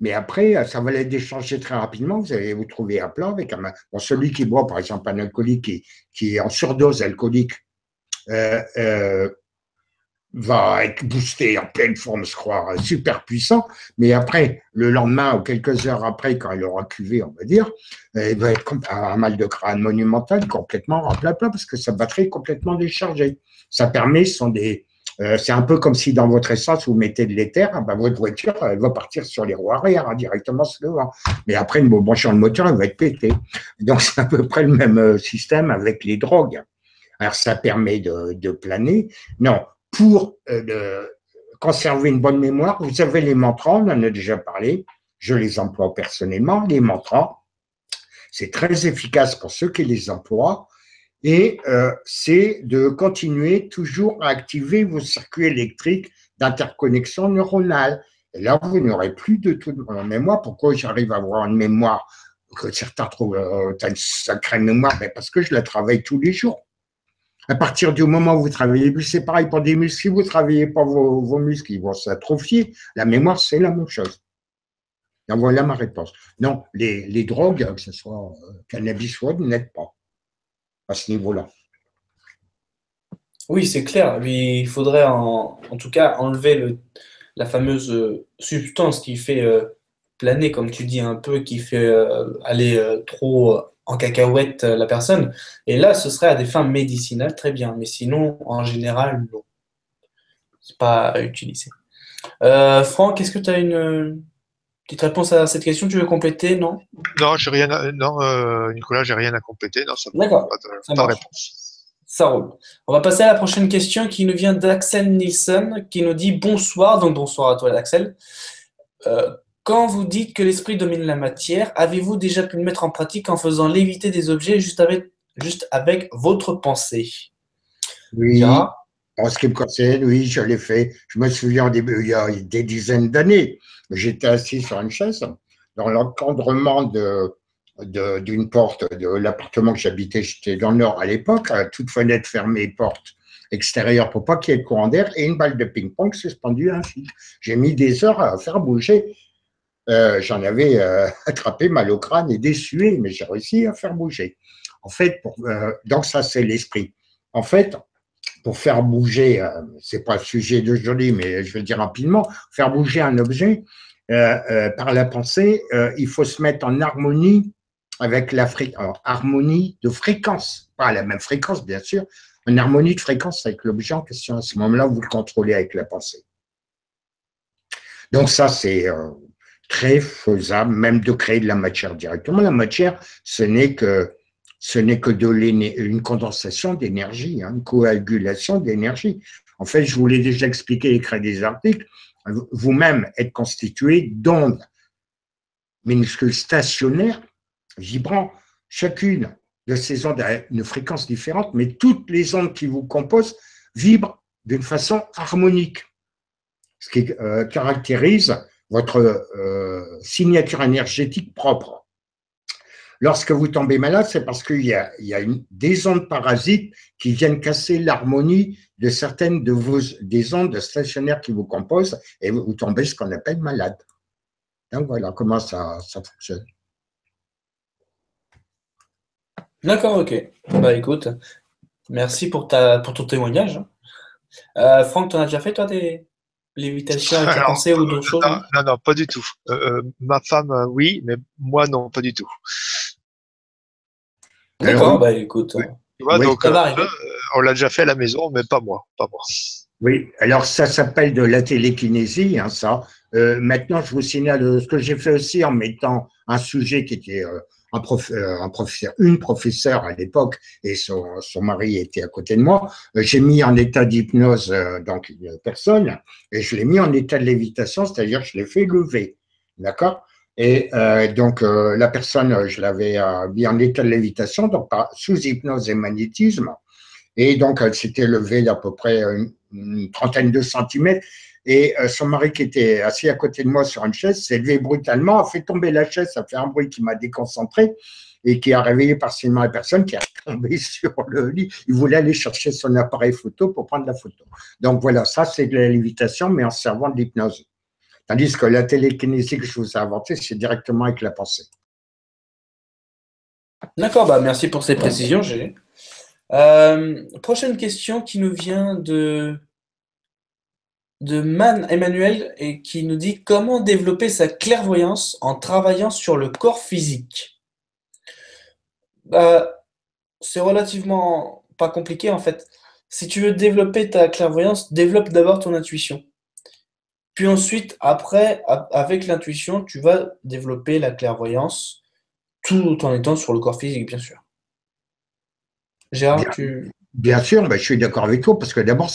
Speaker 2: mais après, ça va l'être d'échanger très rapidement. Vous allez vous trouver à plat avec celui qui boit, par exemple, un alcoolique qui est en surdose alcoolique, va être boosté en pleine forme, se croire super puissant, mais après, le lendemain ou quelques heures après, quand il aura cuvé, on va dire, il va être un mal de crâne monumental, complètement à plat, parce que sa batterie est complètement déchargée. Ça permet, c'est un peu comme si dans votre essence, vous mettez de l'éther, ben votre voiture, elle va partir sur les roues arrière, directement sur le devant. Mais après, une branchant le moteur, elle va être pétée. Donc, c'est à peu près le même système avec les drogues. Alors, ça permet de planer. Non, pour conserver une bonne mémoire, vous avez les mantras, on en a déjà parlé, je les emploie personnellement, les mantras, c'est très efficace pour ceux qui les emploient, et c'est de continuer toujours à activer vos circuits électriques d'interconnexion neuronale. Et là, vous n'aurez plus de tout en mémoire. Pourquoi j'arrive à avoir une mémoire que certains trouvent, t'as une sacrée mémoire? Mais parce que je la travaille tous les jours. À partir du moment où vous travaillez plus, c'est pareil pour des muscles. Si vous ne travaillez pas vos muscles, ils vont s'atrophier. La mémoire, c'est la même chose. Donc voilà ma réponse. Non, les drogues, que ce soit cannabis ou autre, n'aident pas à ce niveau-là.
Speaker 1: Oui, c'est clair. Il faudrait en tout cas enlever la fameuse substance qui fait planer, comme tu dis un peu, qui fait aller trop en cacahuète la personne. Et là, ce serait à des fins médicinales, très bien. Mais sinon, en général, non, c'est pas utilisé. Franck, est-ce que tu as une petite réponse à cette question? Tu veux compléter? Non?
Speaker 3: Non, j'ai rien non, Nicolas, j'ai rien à compléter. Non, ça
Speaker 1: D'accord,
Speaker 3: pas
Speaker 1: ça
Speaker 3: pas de
Speaker 1: marche.
Speaker 3: réponse.
Speaker 1: Ça roule. On va passer à la prochaine question qui nous vient d'Axel Nielsen qui nous dit bonsoir. Donc bonsoir à toi, Axel. Euh, Quand vous dites que l'esprit domine la matière, avez-vous déjà pu le mettre en pratique en faisant léviter des objets juste avec votre pensée?
Speaker 2: Oui,
Speaker 1: Gérard?
Speaker 2: en ce qui me concerne, oui, je l'ai fait. Je me souviens au début, il y a des dizaines d'années, j'étais assis sur une chaise dans l'encadrement d'une porte de l'appartement que j'habitais. J'étais dans le nord à l'époque, toute fenêtre fermée, porte extérieure pour pas qu'il y ait de courant d'air et une balle de ping-pong suspendue à un fil. J'ai mis des heures à faire bouger. J'en avais attrapé mal au crâne et déçu, mais j'ai réussi à faire bouger. En fait, donc ça, c'est l'esprit. En fait, pour faire bouger, c'est pas le sujet d'aujourd'hui, mais je vais le dire rapidement, faire bouger un objet par la pensée, il faut se mettre en harmonie avec harmonie de fréquence, pas à la même fréquence, bien sûr, en harmonie de fréquence avec l'objet en question. À ce moment-là, vous le contrôlez avec la pensée. Donc ça, c'est très faisable, même de créer de la matière directement. La matière, ce n'est que une condensation d'énergie, une coagulation d'énergie. En fait, je vous l'ai déjà expliqué, écrit des articles, vous-même êtes constitué d'ondes minuscules stationnaires, vibrant, chacune de ces ondes a une fréquence différente, mais toutes les ondes qui vous composent vibrent d'une façon harmonique, ce qui caractérise votre signature énergétique propre. Lorsque vous tombez malade, c'est parce qu'il y a des ondes parasites qui viennent casser l'harmonie de certaines des ondes stationnaires qui vous composent et vous tombez ce qu'on appelle malade. Donc voilà comment ça fonctionne.
Speaker 1: D'accord, ok. Bah écoute, merci pour ton témoignage. Franck, t'en as déjà fait toi Lévitation avec la
Speaker 3: Alors,
Speaker 1: pensée ou d'autres choses,
Speaker 3: non,
Speaker 1: non?
Speaker 3: non, non, pas du tout. Ma femme, oui, mais moi, non, pas du tout.
Speaker 2: Alors,
Speaker 1: D'accord, bah écoute,
Speaker 3: Oui. Tu vois,
Speaker 2: oui,
Speaker 3: donc,
Speaker 1: ça va arriver.
Speaker 3: on l'a déjà fait à la maison, mais pas moi, pas moi.
Speaker 2: oui, alors ça s'appelle de la télékinésie, hein, ça. Maintenant, je vous signale ce que j'ai fait aussi en mettant un sujet qui était un professeur, une professeure à l'époque, et son mari était à côté de moi. J'ai mis en état d'hypnose donc une personne, et je l'ai mis en état de lévitation, c'est-à-dire que je l'ai fait lever, d'accord? Et donc la personne, je l'avais mis en état de lévitation, donc sous hypnose et magnétisme. Et donc, elle s'était levée d'à peu près une trentaine de centimètres. Et son mari, qui était assis à côté de moi sur une chaise, s'est levé brutalement, a fait tomber la chaise, ça fait un bruit qui m'a déconcentré et qui a réveillé partiellement la personne qui est tombée sur le lit. Il voulait aller chercher son appareil photo pour prendre la photo. Donc voilà, ça c'est de la lévitation, mais en servant de l'hypnose. Tandis que la télékinésie que je vous ai inventée, c'est directement avec la pensée.
Speaker 1: D'accord, bah merci pour ces précisions, Gégé. Prochaine question qui nous vient de Man Emmanuel et qui nous dit comment développer sa clairvoyance en travaillant sur le corps physique. Bah, c'est relativement pas compliqué en fait. Si tu veux développer ta clairvoyance, développe d'abord ton intuition. Puis ensuite, après, avec l'intuition, tu vas développer la clairvoyance tout en étant sur le corps physique, bien sûr. Gérard,
Speaker 2: Bien,
Speaker 1: tu...
Speaker 2: bien sûr, ben, je suis d'accord avec toi, parce que d'abord,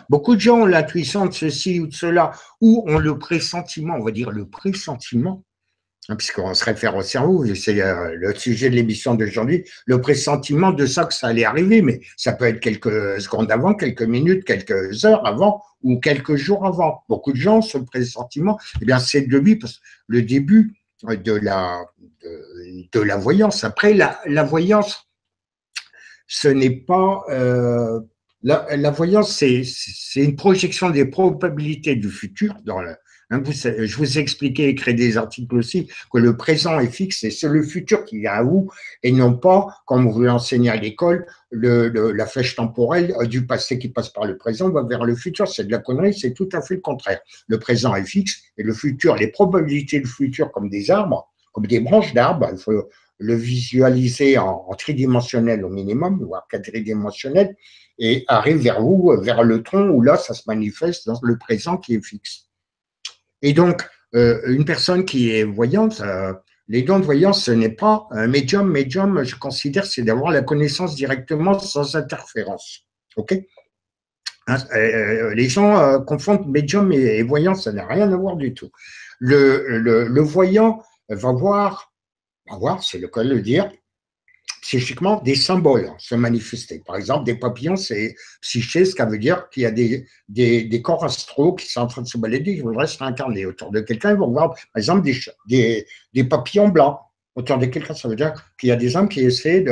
Speaker 2: beaucoup de gens ont l'intuition de ceci ou de cela, ou ont le pressentiment, on va dire le pressentiment, hein, puisqu'on se réfère au cerveau, c'est le sujet de l'émission d'aujourd'hui, le pressentiment de ça que ça allait arriver, mais ça peut être quelques secondes avant, quelques minutes, quelques heures avant, ou quelques jours avant. Beaucoup de gens, ce pressentiment, eh bien, c'est de lui, parce que le début de la voyance. Après, la voyance, ce n'est pas la voyance, c'est une projection des probabilités du futur. Hein, je vous ai expliqué, écrit des articles aussi, que le présent est fixe et c'est le futur qui vient à vous et non pas, comme vous l'enseignez à l'école, la flèche temporelle du passé qui passe par le présent va vers le futur. C'est de la connerie, c'est tout à fait le contraire. Le présent est fixe et le futur, les probabilités du futur comme des arbres, comme des branches d'arbres, il faut le visualiser en tridimensionnel au minimum, voire quadridimensionnel, et arrive vers vous, vers le tronc, où là, ça se manifeste dans le présent qui est fixe. Et donc, une personne qui est voyante, les dons de voyance, ce n'est pas un médium. Médium, je considère, c'est d'avoir la connaissance directement sans interférence. OK? Hein, les gens confondent médium et voyant, ça n'a rien à voir du tout. Le voyant va voir, c'est le cas de le dire, psychiquement des symboles se manifester. Par exemple, des papillons, c'est psyché, ce qui veut dire qu'il y a des corps astraux qui sont en train de se balader, qui voudraient se réincarner. Autour de quelqu'un, ils vont voir, par exemple, des papillons blancs. Autour de quelqu'un, ça veut dire qu'il y a des hommes qui essaient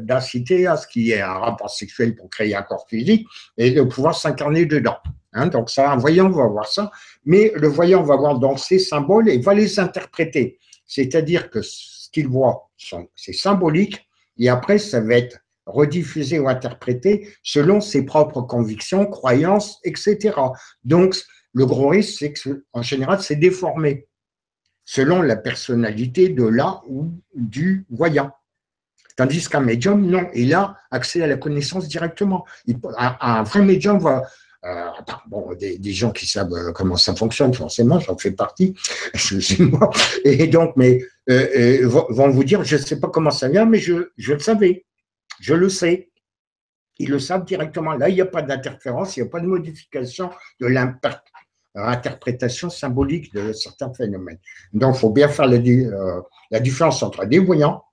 Speaker 2: d'inciter à ce qu'il y ait un rapport sexuel pour créer un corps physique et de pouvoir s'incarner dedans. Hein, donc ça, un voyant va voir ça, mais le voyant va voir dans ces symboles et va les interpréter. C'est-à-dire que ce qu'il voit, c'est symbolique, et après, ça va être rediffusé ou interprété selon ses propres convictions, croyances, etc. Donc, le gros risque, c'est qu'en général, c'est déformé selon la personnalité de là ou du voyant. Tandis qu'un médium, non, il a accès à la connaissance directement. Un vrai médium va, bon, des gens qui savent comment ça fonctionne, forcément, j'en fais partie, excusez-moi, et donc, mais vont vous dire, je ne sais pas comment ça vient, mais je le savais, je le sais. Ils le savent directement. Là, il n'y a pas d'interférence, il n'y a pas de modification de l'interprétation symbolique de certains phénomènes. Donc, il faut bien faire la différence entre des voyants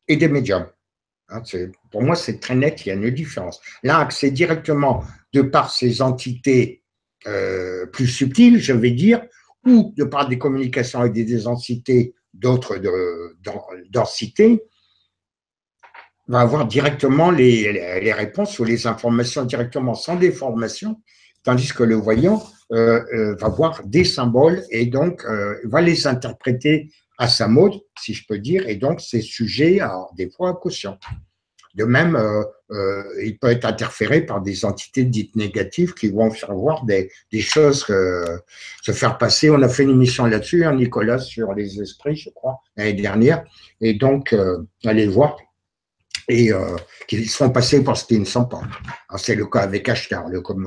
Speaker 2: et des médiums. Hein, pour moi, c'est très net, il y a une différence. L'un accède directement de par ces entités plus subtiles, je vais dire, ou de par des communications avec des entités d'autres densités, va avoir directement les réponses ou les informations directement sans déformation, tandis que le voyant va voir des symboles et donc va les interpréter à sa mode, si je peux dire, et donc c'est sujet à des fois à caution. De même, il peut être interféré par des entités dites négatives qui vont faire voir des choses, se faire passer. On a fait une émission là-dessus, hein, Nicolas, sur les esprits, je crois, l'année dernière. Et donc, allez le voir. Et qui se font passer pour ce qu'ils ne sont pas. C'est le cas avec Ashtar,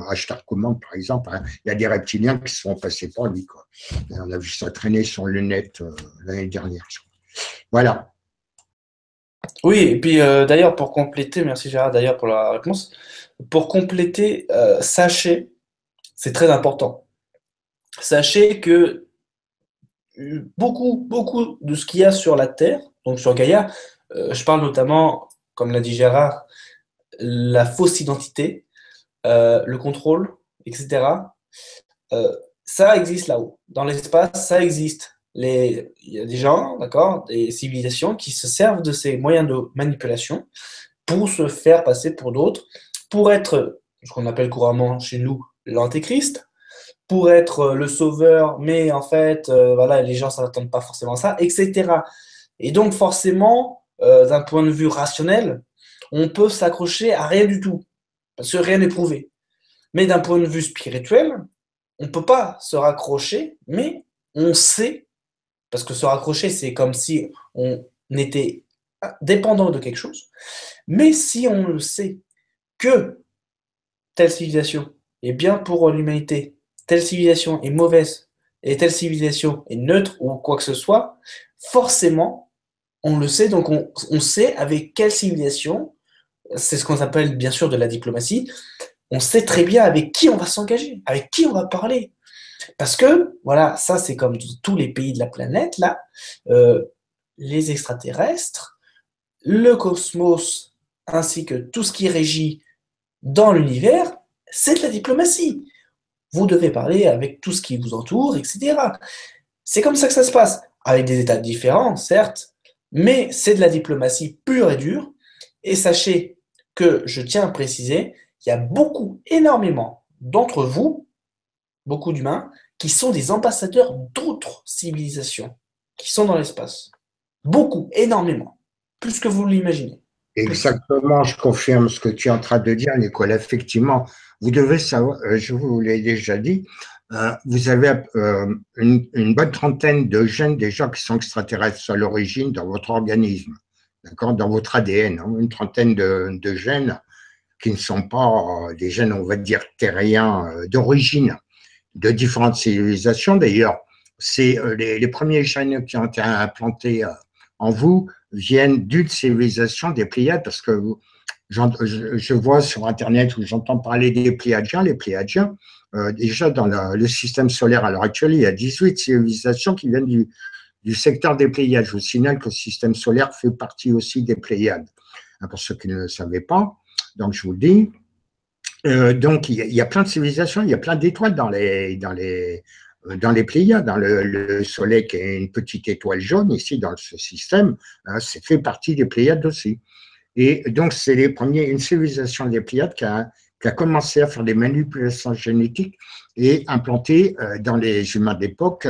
Speaker 2: Ashtar Command, par exemple. Hein. Il y a des reptiliens qui se font passer pour lui. Quoi. Et on a vu ça traîner sur le net l'année dernière. Voilà.
Speaker 1: Oui, et puis d'ailleurs, pour compléter, merci Gérard d'ailleurs pour la réponse, pour compléter, sachez, c'est très important, sachez que beaucoup de ce qu'il y a sur la Terre, donc sur Gaïa, je parle notamment, comme l'a dit Gérard, la fausse identité, le contrôle, etc. Ça existe là-haut. Dans l'espace, ça existe. Il y a des gens, d'accord, des civilisations qui se servent de ces moyens de manipulation pour se faire passer pour d'autres, pour être ce qu'on appelle couramment chez nous l'antéchrist, pour être le sauveur, mais en fait, voilà, les gens ne s'attendent pas forcément à ça, etc. Et donc, forcément, d'un point de vue rationnel, on peut s'accrocher à rien du tout, parce que rien n'est prouvé. Mais d'un point de vue spirituel, on ne peut pas se raccrocher, mais on sait, parce que se raccrocher, c'est comme si on était dépendant de quelque chose, mais si on le sait que telle civilisation est bien pour l'humanité, telle civilisation est mauvaise, et telle civilisation est neutre ou quoi que ce soit, forcément, on le sait, donc on sait avec quelle civilisation, c'est ce qu'on appelle bien sûr de la diplomatie, on sait très bien avec qui on va s'engager, avec qui on va parler. Parce que, voilà, ça c'est comme tous les pays de la planète, là, les extraterrestres, le cosmos, ainsi que tout ce qui régit dans l'univers, c'est de la diplomatie. Vous devez parler avec tout ce qui vous entoure, etc. C'est comme ça que ça se passe, avec des états différents, certes, mais c'est de la diplomatie pure et dure. Et sachez que, je tiens à préciser, il y a énormément d'entre vous, beaucoup d'humains, qui sont des ambassadeurs d'autres civilisations, qui sont dans l'espace. Beaucoup, énormément, plus que vous l'imaginez. Plus.
Speaker 2: Exactement, je confirme ce que tu es en train de dire, Nicolas. Effectivement, vous devez savoir, je vous l'ai déjà dit, vous avez une bonne trentaine de gènes déjà qui sont extraterrestres à l'origine dans votre organisme, d'accord, dans votre ADN, hein, une trentaine de gènes qui ne sont pas des gènes, on va dire, terriens d'origine de différentes civilisations. D'ailleurs, c'est les premiers gènes qui ont été implantés en vous viennent d'une civilisation des Pléiades, parce que je vois sur Internet où j'entends parler des Pléiadiens, les Pléiadiens, déjà dans le système solaire à l'heure actuelle, il y a 18 civilisations qui viennent du secteur des Pléiades. Je vous signale que le système solaire fait partie aussi des Pléiades, hein, pour ceux qui ne le savaient pas. Donc, je vous le dis. Donc, il y a plein de civilisations, il y a plein d'étoiles dans les Pléiades, dans le Soleil qui est une petite étoile jaune ici dans ce système, hein, c'est fait partie des Pléiades aussi. Et donc, c'est une civilisation des Pléiades qui a commencé à faire des manipulations génétiques et implanter dans les humains d'époque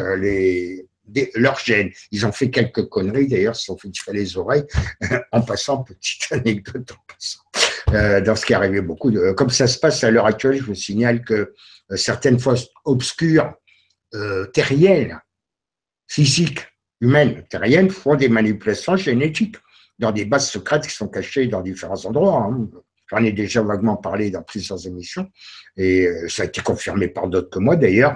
Speaker 2: leurs gènes. Ils ont fait quelques conneries, d'ailleurs, ils se sont fait tirer les oreilles en passant, petite anecdote en passant. Dans ce qui arrivait beaucoup, comme ça se passe à l'heure actuelle, je vous signale que certaines forces obscures terriennes, physiques, humaines, terriennes, font des manipulations génétiques dans des bases secrètes qui sont cachées dans différents endroits. Hein. J'en ai déjà vaguement parlé dans plusieurs émissions, et ça a été confirmé par d'autres que moi d'ailleurs,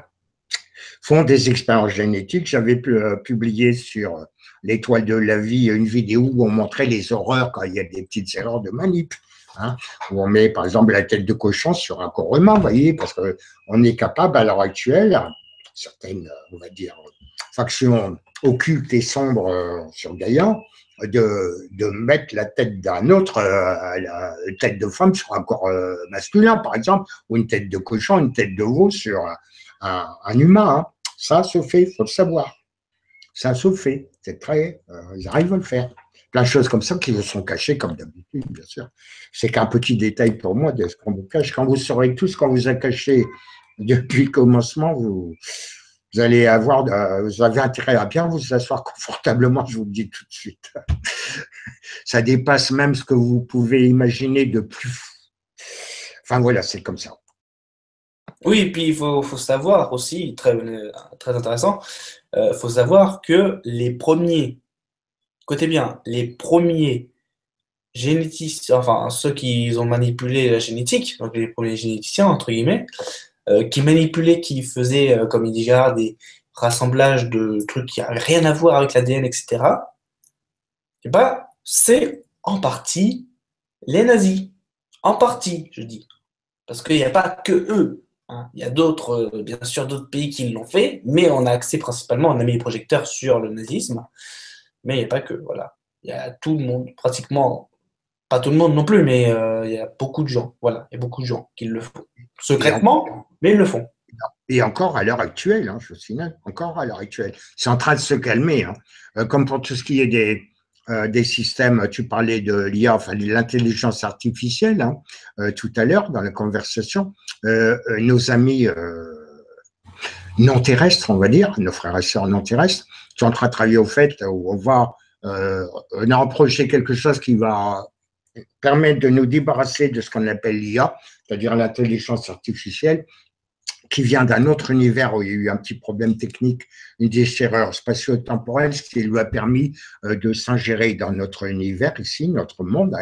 Speaker 2: font des expériences génétiques. J'avais publié sur l'Étoile de la vie une vidéo où on montrait les horreurs quand il y a des petites erreurs de manip. Hein, où on met par exemple la tête de cochon sur un corps humain, vous voyez, parce qu'on est capable à l'heure actuelle, certaines, on va dire, factions occultes et sombres sur Gaïa, de mettre la tête d'un autre, la tête de femme sur un corps masculin, par exemple, ou une tête de cochon, une tête de veau sur un humain. Hein. Ça se fait, il faut le savoir. Ça se fait, c'est très, ils arrivent à le faire. Plein de choses comme ça qui sont cachées comme d'habitude, bien sûr. C'est qu'un petit détail pour moi de ce qu'on vous cache. Quand vous saurez tout ce qu'on vous a caché depuis le commencement, vous vous allez avoir, vous avez intérêt à bien vous asseoir confortablement, je vous le dis tout de suite. Ça dépasse même ce que vous pouvez imaginer de plus fou. Enfin voilà, c'est comme ça.
Speaker 1: Oui, et puis faut savoir aussi, très intéressant, faut savoir que les premiers, écoutez bien, les premiers généticiens, enfin ceux qui ont manipulé la génétique, donc les premiers généticiens, entre guillemets, qui manipulaient, qui faisaient, comme il dit Gérard, des rassemblages de trucs qui n'avaient rien à voir avec l'ADN, etc., et ben, c'est en partie les nazis. En partie, je dis. Parce qu'il n'y a pas que eux. Hein. Il y a d'autres, bien sûr, d'autres pays qui l'ont fait, mais on a axé principalement, on a mis les projecteurs sur le nazisme, mais il n'y a pas que, voilà. Il y a tout le monde, pratiquement, pas tout le monde non plus, mais il y a beaucoup de gens, voilà, il y a beaucoup de gens qui le font. Secrètement, mais ils le font.
Speaker 2: Et encore à l'heure actuelle, hein, je vous signale, encore à l'heure actuelle. C'est en train de se calmer. Hein. Comme pour tout ce qui est des systèmes, tu parlais de l'IA, enfin de l'intelligence artificielle, hein, tout à l'heure dans la conversation, nos amis non terrestres, on va dire, nos frères et sœurs non terrestres, sont en train de travailler au fait où on a approché quelque chose qui va permettre de nous débarrasser de ce qu'on appelle l'IA, c'est-à-dire l'intelligence artificielle, qui vient d'un autre univers où il y a eu un petit problème technique, une déchirure spatio-temporelle, ce qui lui a permis de s'ingérer dans notre univers ici, notre monde.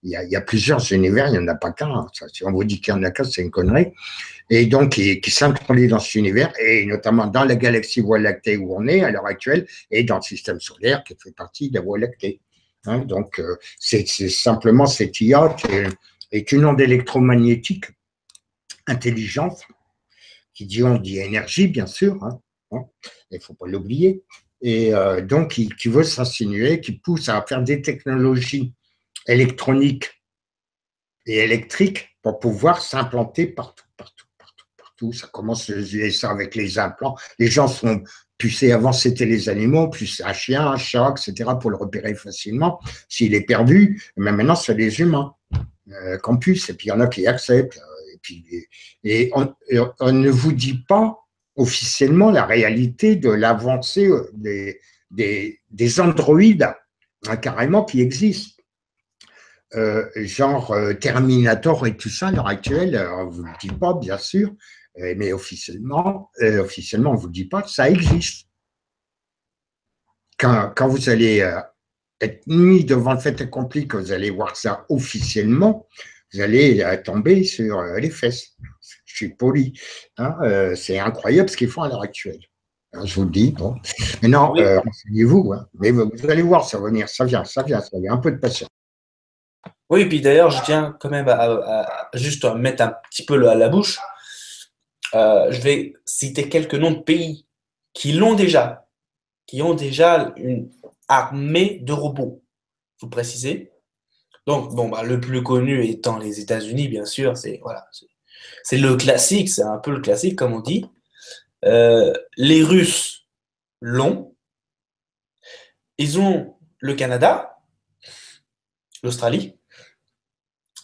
Speaker 2: Il y a plusieurs univers, il n'y en a pas qu'un. Hein. Si on vous dit qu'il y en a qu'un, c'est une connerie. Et donc, qui s'introduit dans cet univers, et notamment dans la galaxie Voie lactée où on est à l'heure actuelle, et dans le système solaire qui fait partie de la Voie lactée. Hein, donc, c'est simplement cette IA qui est une onde électromagnétique intelligente, qui dit on dit énergie, bien sûr, hein, hein, il ne faut pas l'oublier, et donc qui veut s'insinuer, qui pousse à faire des technologies électroniques et électriques pour pouvoir s'implanter partout, partout, partout, partout. Ça commence ça avec les implants. Les gens sont pucés, avant c'était les animaux, plus un chien, un chat, etc., pour le repérer facilement. S'il est perdu, mais maintenant c'est les humains qu'on puce, et puis il y en a qui acceptent. Et on ne vous dit pas officiellement la réalité de l'avancée des androïdes, hein, carrément, qui existent. Genre Terminator et tout ça, à l'heure actuelle, on ne vous le dit pas, bien sûr, mais officiellement, on ne vous dit pas que ça existe. Quand vous allez être mis devant le fait accompli, que vous allez voir ça officiellement, vous allez tomber sur les fesses. Je suis poli. Hein, c'est incroyable ce qu'ils font à l'heure actuelle. Alors, je vous le dis. Bon. Maintenant,
Speaker 1: Oui.
Speaker 2: renseignez-vous. Hein. Mais vous allez voir, ça va venir. Ça vient. Un peu de patience.
Speaker 1: Oui, et puis d'ailleurs, je tiens quand même juste à mettre un petit peu à la bouche. Je vais citer quelques noms de pays qui l'ont déjà, qui ont déjà une armée de robots. Vous précisez. Donc, bon, bah, le plus connu étant les États-Unis, bien sûr, c'est le classique, c'est un peu le classique, comme on dit. Les Russes l'ont. Ils ont le Canada, l'Australie,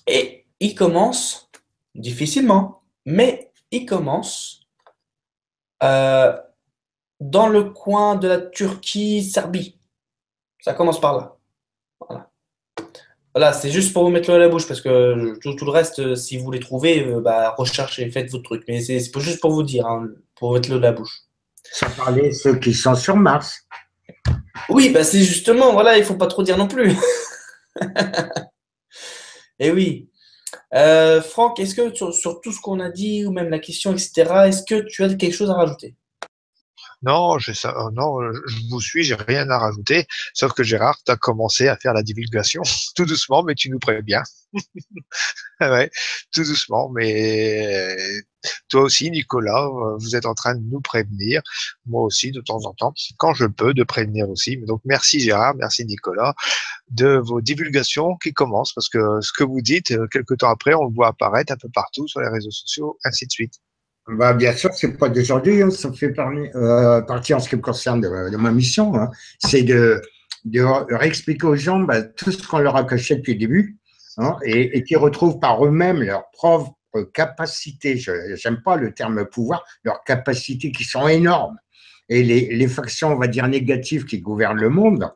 Speaker 1: et ils commencent difficilement, mais ils commencent euh, dans le coin de la Turquie, Serbie. Ça commence par là. Voilà. Voilà, c'est juste pour vous mettre l'eau à la bouche, parce que tout le reste, si vous les trouvez, bah, recherchez, faites votre truc. Mais c'est juste pour vous dire, hein, pour mettre l'eau à la bouche.
Speaker 2: Sans parler de ceux qui sont sur Mars.
Speaker 1: Oui, bah c'est justement, voilà, il faut pas trop dire non plus. Et oui. Franck, est-ce que sur tout ce qu'on a dit, ou même la question, etc., est-ce que tu as quelque chose à rajouter?
Speaker 3: Non, non, je vous suis, j'ai rien à rajouter, sauf que Gérard, tu as commencé à faire la divulgation tout doucement, mais tu nous préviens. Ouais, tout doucement, mais toi aussi, Nicolas, vous êtes en train de nous prévenir, moi aussi, de temps en temps, quand je peux, de prévenir aussi. Donc, merci Gérard, merci Nicolas, de vos divulgations qui commencent, parce que ce que vous dites, quelque temps après, on le voit apparaître un peu partout sur les réseaux sociaux, ainsi de suite.
Speaker 2: Bah, bien sûr, c'est pas d'aujourd'hui, hein, ça fait partie en ce qui me concerne de ma mission, hein, c'est de réexpliquer aux gens tout ce qu'on leur a caché depuis le début, hein, et qui retrouvent par eux-mêmes leurs propres capacités. Je n'aime pas le terme pouvoir, leurs capacités qui sont énormes. et les factions, on va dire, négatives qui gouvernent le monde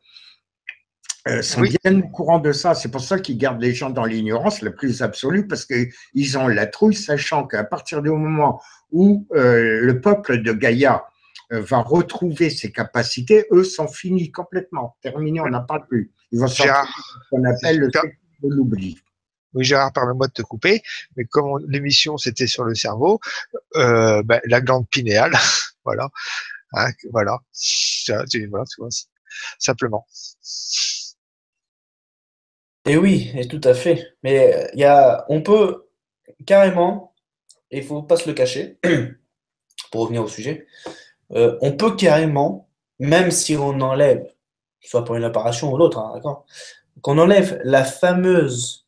Speaker 2: sont bien au courant de ça. C'est pour ça qu'ils gardent les gens dans l'ignorance la plus absolue, parce qu'ils ont la trouille, sachant qu'à partir du moment où le peuple de Gaïa va retrouver ses capacités, eux sont finis complètement, terminés, on n'en parle plus. Ils vont sortir ce qu'on appelle le secteur de l'oubli.
Speaker 3: Oui, Gérard, permets-moi de te couper, mais comme l'émission c'était sur le cerveau, la glande pinéale, voilà, hein, voilà, voilà, tu vois, simplement.
Speaker 1: Et oui, et tout à fait. Mais on peut carrément, et il faut pas se le cacher, pour revenir au sujet, on peut carrément, même si on enlève, soit pour une opération ou l'autre, hein, d'accord, qu'on enlève la fameuse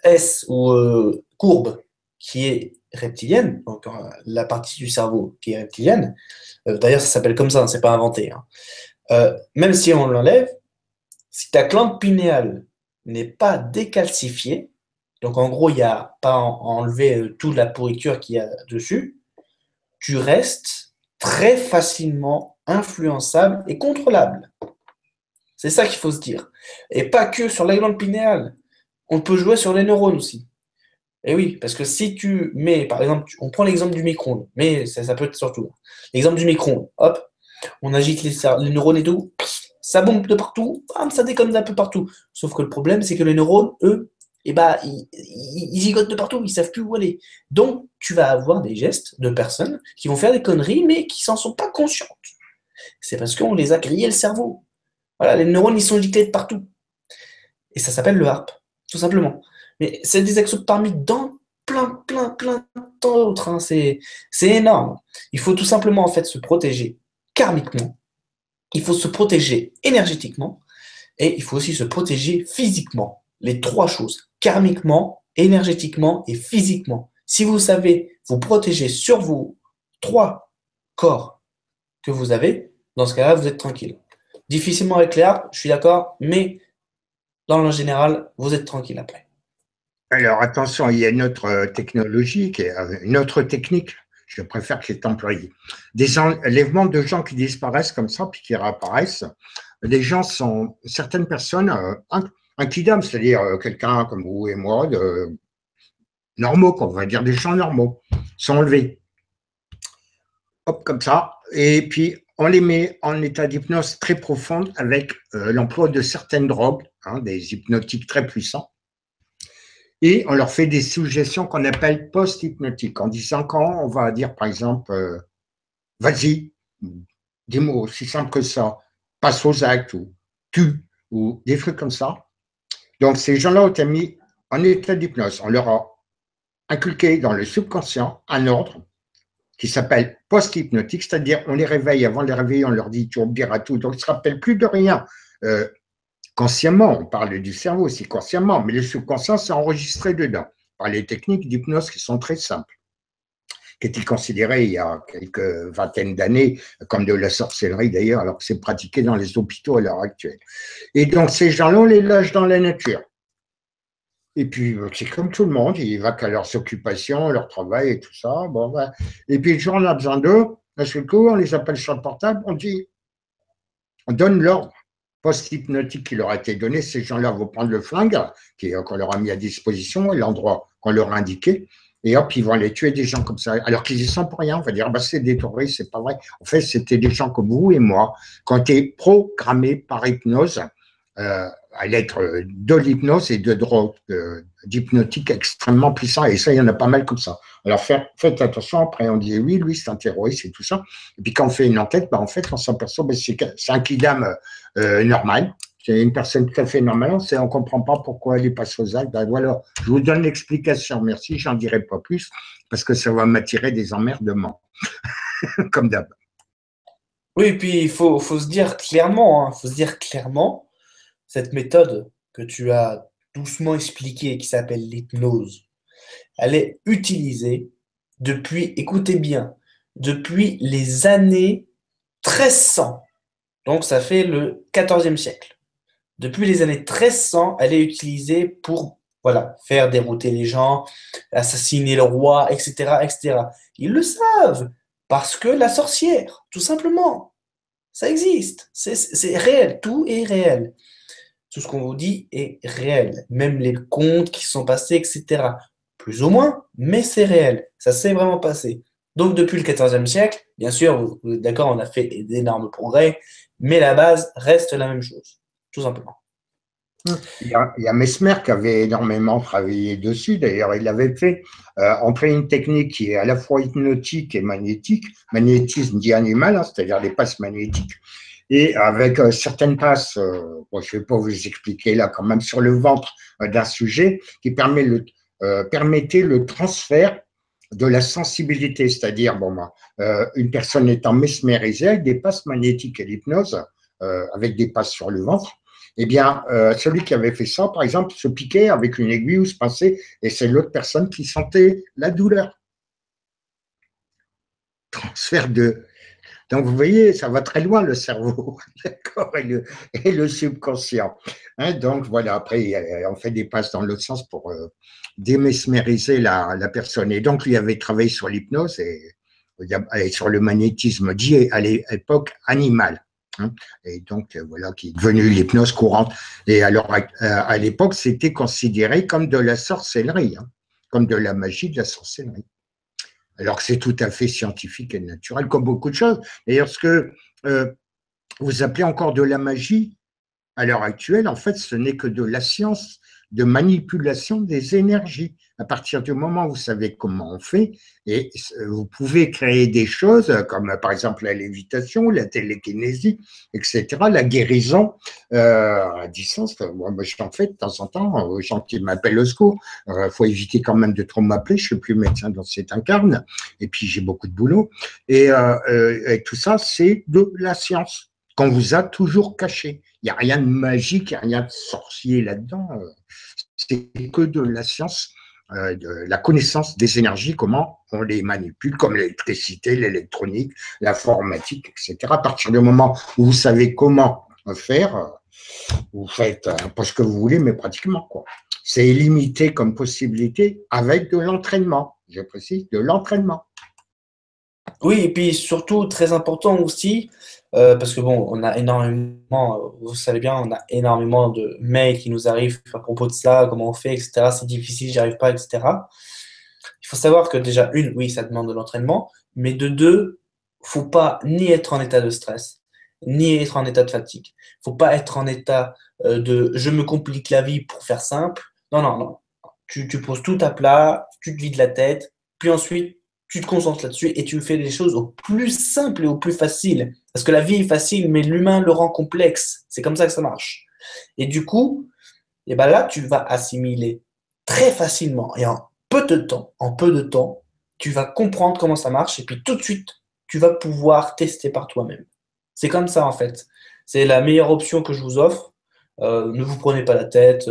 Speaker 1: S ou courbe qui est reptilienne, donc la partie du cerveau qui est reptilienne, d'ailleurs ça s'appelle comme ça, hein, c'est pas inventé, hein. Même si on l'enlève, si ta glande pinéale n'est pas décalcifiée, donc en gros il n'y a pas enlevé toute la pourriture qu'il y a dessus, tu restes très facilement influençable et contrôlable. C'est ça qu'il faut se dire. Et pas que sur la glande pinéale. On peut jouer sur les neurones aussi. Et oui, parce que si tu mets, par exemple, on prend l'exemple du micro-ondes, mais ça peut être surtout. L'exemple du micro-ondes, hop, on agite les neurones et tout, ça bombe de partout, bam, ça déconne d'un peu partout. Sauf que le problème, c'est que les neurones, eux, ils gigotent de partout, ils savent plus où aller. Donc, tu vas avoir des gestes de personnes qui vont faire des conneries, mais qui s'en sont pas conscientes. C'est parce qu'on les a grillé le cerveau. Voilà, les neurones, ils sont dictés de partout. Et ça s'appelle le HARP, tout simplement. Mais c'est des axes parmi dans plein d'autres, hein. C'est énorme. Il faut tout simplement, en fait, se protéger karmiquement. Il faut se protéger énergétiquement. Et il faut aussi se protéger physiquement. Les trois choses. Karmiquement, énergétiquement et physiquement. Si vous savez vous protéger sur vos trois corps que vous avez, dans ce cas-là, vous êtes tranquille. Difficilement avec les harpes, je suis d'accord, mais dans le général, vous êtes tranquille après.
Speaker 2: Alors attention, il y a une autre technologie, une autre technique, je préfère que c'est employé. Des enlèvements de gens qui disparaissent comme ça, puis qui réapparaissent. Les gens sont, certaines personnes, un kidam, c'est-à-dire quelqu'un comme vous et moi, normaux, on va dire des gens normaux, sont enlevés. Hop, comme ça. Et puis, on les met en état d'hypnose très profonde avec l'emploi de certaines drogues, hein, des hypnotiques très puissants. Et on leur fait des suggestions qu'on appelle post-hypnotiques, en disant quand on va dire, par exemple, vas-y, des mots aussi simples que ça, passe aux actes, ou tue, ou des trucs comme ça. Donc, ces gens-là ont été mis en état d'hypnose. On leur a inculqué dans le subconscient un ordre qui s'appelle post-hypnotique, c'est-à-dire on les réveille, avant de les réveiller, on leur dit tu oublieras tout, donc ils ne se rappellent plus de rien. Consciemment, on parle du cerveau aussi consciemment, mais le subconscient, c'est enregistré dedans par les techniques d'hypnose qui sont très simples, qui étaient considérées il y a quelques vingtaines d'années comme de la sorcellerie d'ailleurs, alors que c'est pratiqué dans les hôpitaux à l'heure actuelle. Et donc ces gens-là, on les lâche dans la nature. Et puis, c'est comme tout le monde, ils vont qu'à leurs occupations, leur travail et tout ça. Bon, ben. Et puis, le jour, on a besoin d'eux. D'un seul coup, on les appelle sur le portable, on donne l'ordre post-hypnotique qui leur a été donné. Ces gens-là vont prendre le flingue qu'on leur a mis à disposition, l'endroit qu'on leur a indiqué, et hop, ils vont aller tuer des gens comme ça. Alors qu'ils y sont pour rien. On va dire, bah, c'est des touristes, c'est pas vrai. En fait, c'était des gens comme vous et moi, qui ont été programmés par hypnose, à l'être de l'hypnose et de drogue d'hypnotique extrêmement puissant. Et ça, il y en a pas mal comme ça. Alors, faites attention. Après, on dit oui, lui, c'est un terroriste et tout ça. Et puis, quand on fait une enquête, en fait, on s'aperçoit que c'est un kidam normal. C'est une personne tout à fait normale. On ne comprend pas pourquoi elle est passée aux actes. Ben, voilà, je vous donne l'explication. Merci, j'en dirai pas plus parce que ça va m'attirer des emmerdements. Comme d'hab.
Speaker 1: Oui, et puis il faut se dire clairement, hein, faut se dire clairement, cette méthode que tu as doucement expliquée, qui s'appelle l'hypnose, elle est utilisée depuis, écoutez bien, depuis les années 1300. Donc ça fait le 14e siècle. Depuis les années 1300, elle est utilisée pour voilà, faire dérouter les gens, assassiner le roi, etc., etc. Ils le savent. Parce que la sorcière, tout simplement, ça existe, c'est réel, tout est réel. Tout ce qu'on vous dit est réel, même les contes qui sont passés, etc. Plus ou moins, mais c'est réel, ça s'est vraiment passé. Donc depuis le XIVe siècle, bien sûr, vous êtes d'accord, on a fait d'énormes progrès, mais la base reste la même chose, tout simplement.
Speaker 2: Il y a Mesmer qui avait énormément travaillé dessus. D'ailleurs, il avait fait entrer une technique qui est à la fois hypnotique et magnétique, magnétisme dit animal, hein, c'est-à-dire les passes magnétiques. Et avec certaines passes, bon, je ne vais pas vous expliquer là quand même, sur le ventre d'un sujet qui permettait le transfert de la sensibilité, c'est-à-dire bon, une personne étant mesmérisée avec des passes magnétiques et l'hypnose, avec des passes sur le ventre, eh bien, celui qui avait fait ça, par exemple, se piquait avec une aiguille ou se pinçait, et c'est l'autre personne qui sentait la douleur. Transfert de. Donc, vous voyez, ça va très loin, le cerveau, d'accord, et le subconscient. Hein, donc, voilà, après, on fait des passes dans l'autre sens pour démesmériser la personne. Et donc, lui avait travaillé sur l'hypnose et sur le magnétisme dit à l'époque animal. Hein, et donc, voilà, qui est devenu l'hypnose courante. Et alors, à l'époque, c'était considéré comme de la sorcellerie, hein, comme de la magie de la sorcellerie. Alors que c'est tout à fait scientifique et naturel, comme beaucoup de choses. D'ailleurs, ce que vous appelez encore de la magie, à l'heure actuelle, en fait, ce n'est que de la science de manipulation des énergies. À partir du moment où vous savez comment on fait, et vous pouvez créer des choses comme par exemple la lévitation, la télékinésie, etc., la guérison à distance. Moi, j'en fais de temps en temps aux gens qui m'appellent au secours. Il faut éviter quand même de trop m'appeler. Je ne suis plus médecin dans cet incarne, et puis j'ai beaucoup de boulot. Et tout ça, c'est de la science qu'on vous a toujours caché. Il n'y a rien de magique, il n'y a rien de sorcier là-dedans. C'est que de la science, de la connaissance des énergies, comment on les manipule, comme l'électricité, l'électronique, l'informatique, etc. À partir du moment où vous savez comment faire, vous faites pas ce que vous voulez, mais pratiquement, quoi. C'est illimité comme possibilité avec de l'entraînement. Je précise, de l'entraînement.
Speaker 1: Oui, et puis surtout, très important aussi, parce que bon, on a énormément, vous savez bien, on a énormément de mails qui nous arrivent à propos de ça, comment on fait, etc. C'est difficile, j'y arrive pas, etc. Il faut savoir que déjà, une, oui, ça demande de l'entraînement, mais de deux, faut pas ni être en état de stress, ni être en état de fatigue. Faut pas être en état de je me complique la vie pour faire simple. Non, non, non. Tu poses tout à plat, tu te vides la tête, puis ensuite, tu te concentres là-dessus et tu fais les choses au plus simple et au plus facile. Parce que la vie est facile, mais l'humain le rend complexe. C'est comme ça que ça marche. Et du coup, et ben là, tu vas assimiler très facilement et en peu de temps, tu vas comprendre comment ça marche et puis tout de suite, tu vas pouvoir tester par toi-même. C'est comme ça en fait. C'est la meilleure option que je vous offre. Ne vous prenez pas la tête.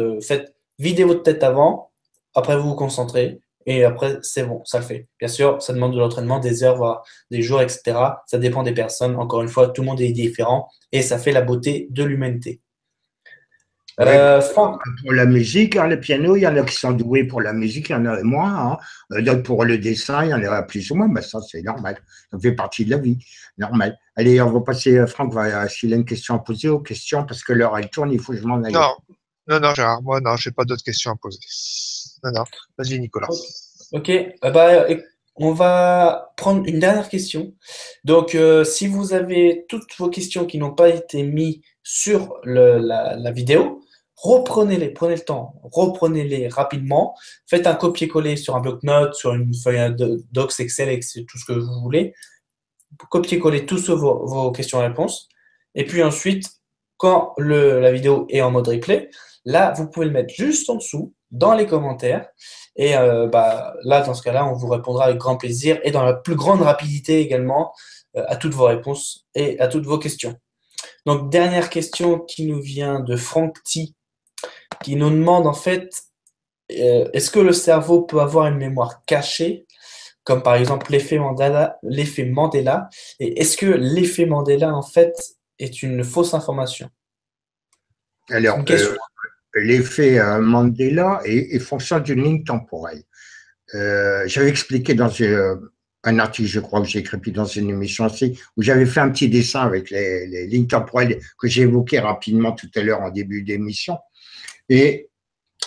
Speaker 1: Videz votre tête avant. Après, vous vous concentrez. Et après, c'est bon, ça le fait. Bien sûr, ça demande de l'entraînement, des heures, voire des jours, etc. Ça dépend des personnes. Encore une fois, tout le monde est différent. Et ça fait la beauté de l'humanité.
Speaker 2: Ouais,
Speaker 1: Franck,
Speaker 2: pour la musique, hein, le piano, il y en a qui sont doués pour la musique, il y en a moins. Hein. D'autres pour le dessin, il y en a plus ou moins, mais ça, c'est normal. Ça fait partie de la vie, normal. Allez, on va passer, Franck, s'il a une question à poser aux questions, parce que l'heure, elle tourne, il faut que je m'en aille.
Speaker 3: Non, non, non, Gérard, moi, non, j'ai pas d'autres questions à poser. Non, non, vas-y, Nicolas.
Speaker 1: ok, on va prendre une dernière question. Donc, si vous avez toutes vos questions qui n'ont pas été mises sur la vidéo, reprenez-les, prenez le temps, reprenez-les rapidement. Faites un copier-coller sur un bloc-notes, sur une feuille de Docs, Excel, tout ce que vous voulez. Copier-coller tous vos questions-réponses. Et puis ensuite, quand la vidéo est en mode replay, là, vous pouvez le mettre juste en dessous, dans les commentaires. Et là, dans ce cas-là, on vous répondra avec grand plaisir et dans la plus grande rapidité également à toutes vos réponses et à toutes vos questions. Donc, dernière question qui nous vient de Franck T, qui nous demande en fait, est-ce que le cerveau peut avoir une mémoire cachée, comme par exemple l'effet Mandela, et est-ce que l'effet Mandela en fait est une fausse information? C'est
Speaker 2: Alors,
Speaker 1: une question.
Speaker 2: l'effet Mandela est fonction d'une ligne temporelle. J'avais expliqué un article, je crois, que j'ai écrit dans une émission aussi, où j'avais fait un petit dessin avec les lignes temporelles que j'ai évoquées rapidement tout à l'heure en début d'émission, et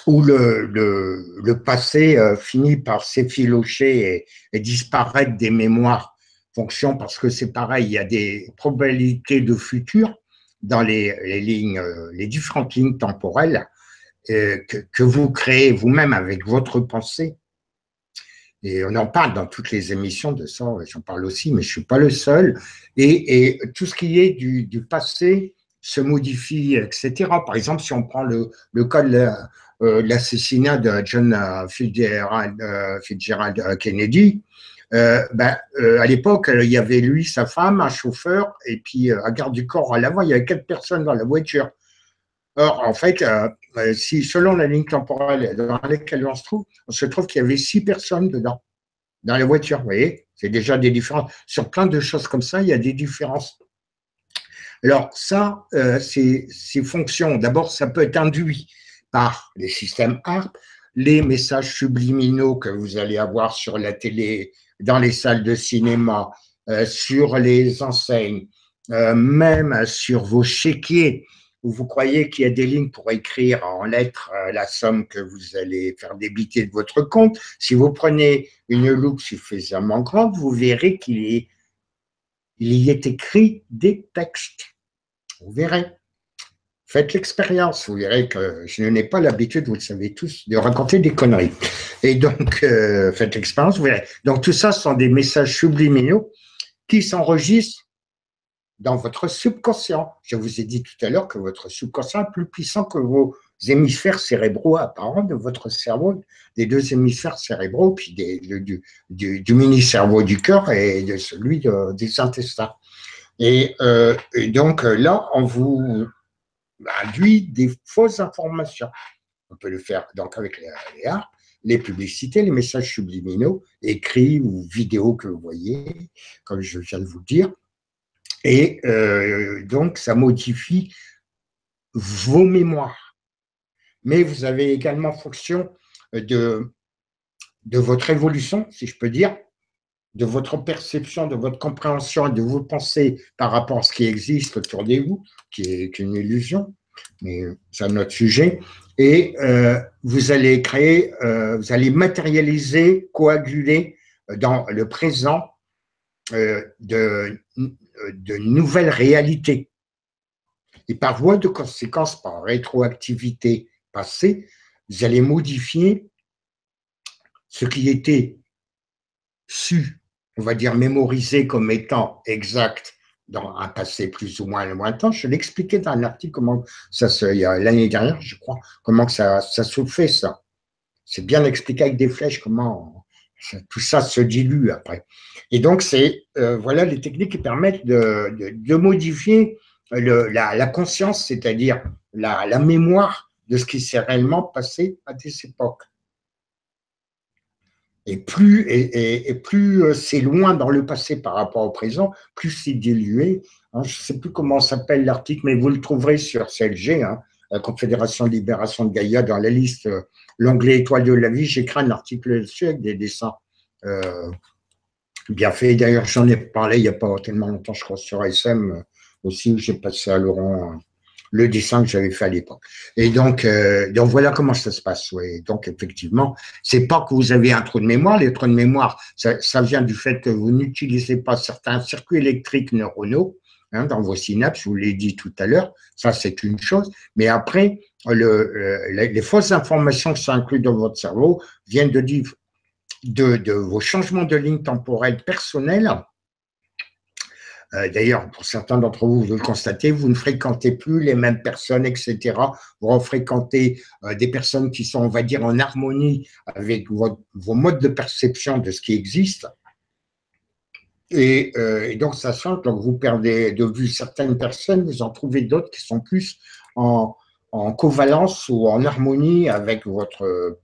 Speaker 2: où le passé finit par s'effilocher et disparaître des mémoires fonction, parce que c'est pareil, il y a des probabilités de futur dans les lignes, les différentes lignes temporelles que vous créez vous-même avec votre pensée. Et on en parle dans toutes les émissions de ça, j'en parle aussi, mais je ne suis pas le seul. Et tout ce qui est du passé se modifie, etc. Par exemple, si on prend le cas de l'assassinat de John Fitzgerald Kennedy, à l'époque, il y avait lui, sa femme, un chauffeur, et puis un garde du corps à l'avant, il y avait 4 personnes dans la voiture. Or, en fait, si selon la ligne temporelle dans laquelle on se trouve qu'il y avait 6 personnes dedans, dans la voiture, vous voyez, c'est déjà des différences. Sur plein de choses comme ça, il y a des différences. Alors, ça, ces fonctions, d'abord, ça peut être induit par les systèmes HARP, les messages subliminaux que vous allez avoir sur la télé, dans les salles de cinéma, sur les enseignes, même sur vos chéquiers, où vous croyez qu'il y a des lignes pour écrire en lettres la somme que vous allez faire débiter de votre compte. Si vous prenez une loupe suffisamment grande, vous verrez qu'il y est écrit des textes. Vous verrez. Faites l'expérience, vous verrez que je n'ai pas l'habitude, vous le savez tous, de raconter des conneries. Et donc, faites l'expérience, vous verrez. Donc, tout ça sont des messages subliminaux qui s'enregistrent dans votre subconscient. Je vous ai dit tout à l'heure que votre subconscient est plus puissant que vos hémisphères cérébraux apparents de votre cerveau, des 2 hémisphères cérébraux, puis du mini-cerveau du cœur et de celui des intestins. Et donc là, on vous induit des fausses informations. On peut le faire donc avec les ARP, les publicités, les messages subliminaux, écrits ou vidéos que vous voyez, comme je viens de vous le dire. Et donc, ça modifie vos mémoires. Mais vous avez également fonction de votre évolution, si je peux dire, de votre perception, de votre compréhension, de vos pensées par rapport à ce qui existe autour de vous, qui est une illusion, mais c'est un autre sujet. Et vous allez créer, vous allez matérialiser, coaguler dans le présent de nouvelles réalités. Et par voie de conséquence, par rétroactivité passée, vous allez modifier ce qui était su, on va dire mémorisé comme étant exact dans un passé plus ou moins lointain. Je l'expliquais dans un article comment ça se, il y a l'année dernière, je crois, comment que ça se fait ça. C'est bien expliqué avec des flèches comment tout ça se dilue après. Et donc c'est voilà les techniques qui permettent de modifier la conscience, c'est-à-dire la mémoire de ce qui s'est réellement passé à des époques. Et plus c'est loin dans le passé par rapport au présent, plus c'est dilué. Hein, je ne sais plus comment s'appelle l'article, mais vous le trouverez sur CLG, hein, la Confédération de Libération de Gaïa, dans la liste, l'onglet Étoile de la vie. J'écris un article dessus avec des dessins bien faits. D'ailleurs, j'en ai parlé il n'y a pas tellement longtemps, je crois, sur SM aussi, où j'ai passé à Laurent le dessin que j'avais fait à l'époque. Et donc voilà comment ça se passe. Ouais. Donc effectivement, c'est pas que vous avez un trou de mémoire. Les trous de mémoire, ça vient du fait que vous n'utilisez pas certains circuits électriques neuronaux hein, dans vos synapses. Je vous l'ai dit tout à l'heure. Ça, c'est une chose. Mais après, les fausses informations qui sont incluses dans votre cerveau viennent de vos changements de ligne temporelle personnelle. D'ailleurs, pour certains d'entre vous, vous le constatez, vous ne fréquentez plus les mêmes personnes, etc. Vous refréquentez des personnes qui sont, on va dire, en harmonie avec vos modes de perception de ce qui existe. Et donc, ça change. Donc, vous perdez de vue certaines personnes, vous en trouvez d'autres qui sont plus en covalence ou en harmonie avec votre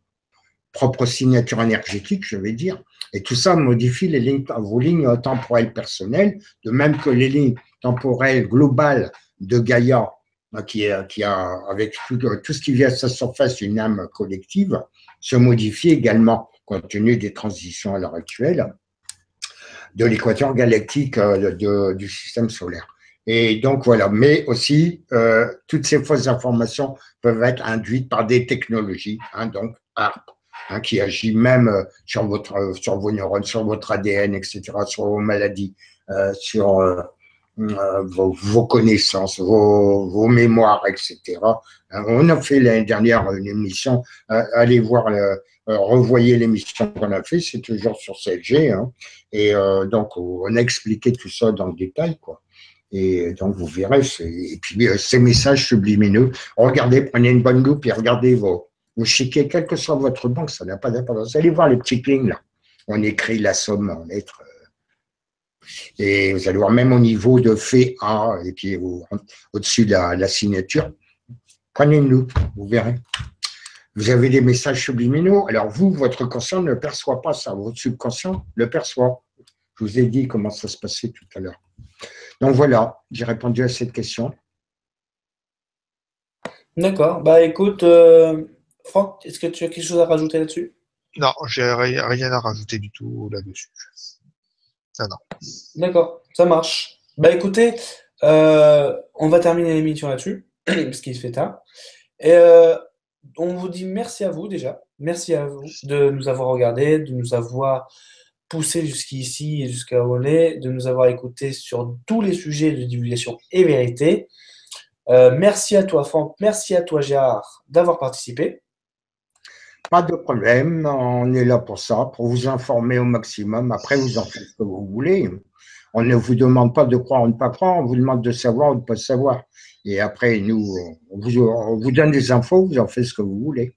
Speaker 2: propre signature énergétique, je vais dire. Et tout ça modifie vos lignes temporelles personnelles, de même que les lignes temporelles globales de Gaïa, qui a, avec tout ce qui vient à sa surface, une âme collective, se modifie également, compte tenu des transitions à l'heure actuelle. de l'équateur galactique du système solaire. Et donc voilà, mais aussi toutes ces fausses informations peuvent être induites par des technologies, donc ARP, qui agit même sur vos neurones, sur votre ADN, etc., sur vos maladies, sur vos connaissances, vos mémoires, etc. On a fait l'année dernière une émission, allez voir, revoyez l'émission qu'on a fait, c'est toujours sur CLG, et donc on a expliqué tout ça dans le détail, quoi. Et donc vous verrez, et puis ces messages sublimineux, regardez, prenez une bonne loupe et regardez vos chéquiers, quelle que soit votre banque, ça n'a pas d'importance. Allez voir les petites lignes là, on écrit la somme en lettres. Et vous allez voir, même au niveau de fait A, et puis au-dessus de la signature, prenez une loupe, vous verrez. Vous avez des messages subliminaux. Alors vous, votre conscient ne perçoit pas ça, votre subconscient le perçoit. Je vous ai dit comment ça se passait tout à l'heure. Donc voilà, j'ai répondu à cette question.
Speaker 1: D'accord. Bah écoute, Franck, est-ce que tu as quelque chose à rajouter là-dessus?
Speaker 3: Non, j'ai rien à rajouter du tout là-dessus. Ah non.
Speaker 1: D'accord, ça marche. Bah écoutez, on va terminer l'émission là-dessus, parce qu'il se fait tard. Et on vous dit merci à vous déjà. Merci à vous de nous avoir regardés, de nous avoir poussé jusqu'ici et jusqu'à où on est, de nous avoir écoutés sur tous les sujets de divulgation et vérité. Merci à toi, Franck. Merci à toi, Gérard, d'avoir participé.
Speaker 2: Pas de problème, on est là pour ça, pour vous informer au maximum. Après, vous en faites ce que vous voulez. On ne vous demande pas de croire ou de ne pas croire, on vous demande de savoir ou de ne pas savoir. Et après, nous, on vous donne des infos, vous en faites ce que vous voulez.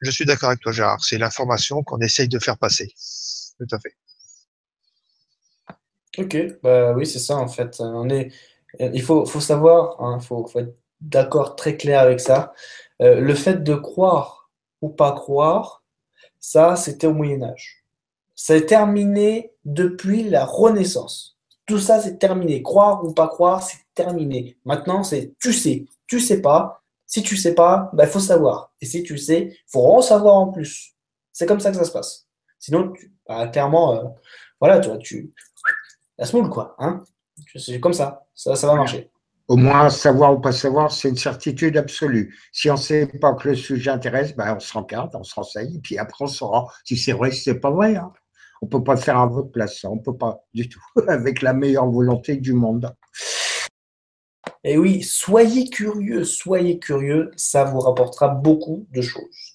Speaker 3: Je suis d'accord avec toi, Gérard. C'est l'information qu'on essaye de faire passer. Tout à fait.
Speaker 1: Ok, bah oui, c'est ça en fait. Il faut savoir, faut être d'accord, très clair avec ça. Le fait de croire ou pas croire, ça, c'était au Moyen Âge. C'est terminé depuis la Renaissance. Tout ça, c'est terminé. Croire ou pas croire, c'est terminé. Maintenant, c'est tu sais pas. Si tu sais pas, bah, il faut savoir. Et si tu sais, il faut en savoir en plus. C'est comme ça que ça se passe. Sinon, clairement, voilà, tu la semoule, quoi. Hein. C'est comme ça. Ça va marcher.
Speaker 2: Au moins, savoir ou pas savoir, c'est une certitude absolue. Si on ne sait pas que le sujet intéresse, ben, on se regarde, on se renseigne, et puis après, on saura si c'est vrai, si c'est pas vrai. On ne peut pas le faire à votre place, on ne peut pas du tout, avec la meilleure volonté du monde.
Speaker 1: Et oui, soyez curieux, ça vous rapportera beaucoup de choses.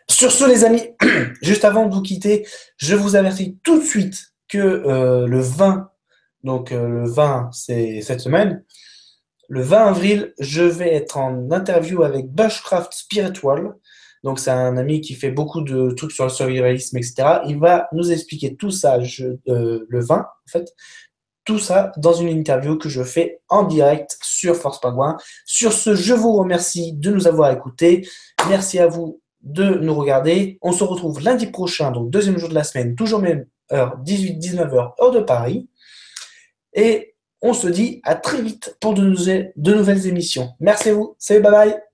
Speaker 1: Sur ce, les amis, juste avant de vous quitter, je vous avertis tout de suite que le 20, donc le 20, c'est cette semaine, le 20 avril, je vais être en interview avec Bushcraft Spiritual. Donc, c'est un ami qui fait beaucoup de trucs sur le survivalisme, etc. Il va nous expliquer tout ça le 20, en fait. Tout ça dans une interview que je fais en direct sur Force Pingouin. Sur ce, je vous remercie de nous avoir écoutés. Merci à vous de nous regarder. On se retrouve lundi prochain, donc deuxième jour de la semaine, toujours même heure, 18-19 heures, heure de Paris. Et on se dit à très vite pour de nouvelles émissions. Merci à vous. Salut, bye bye.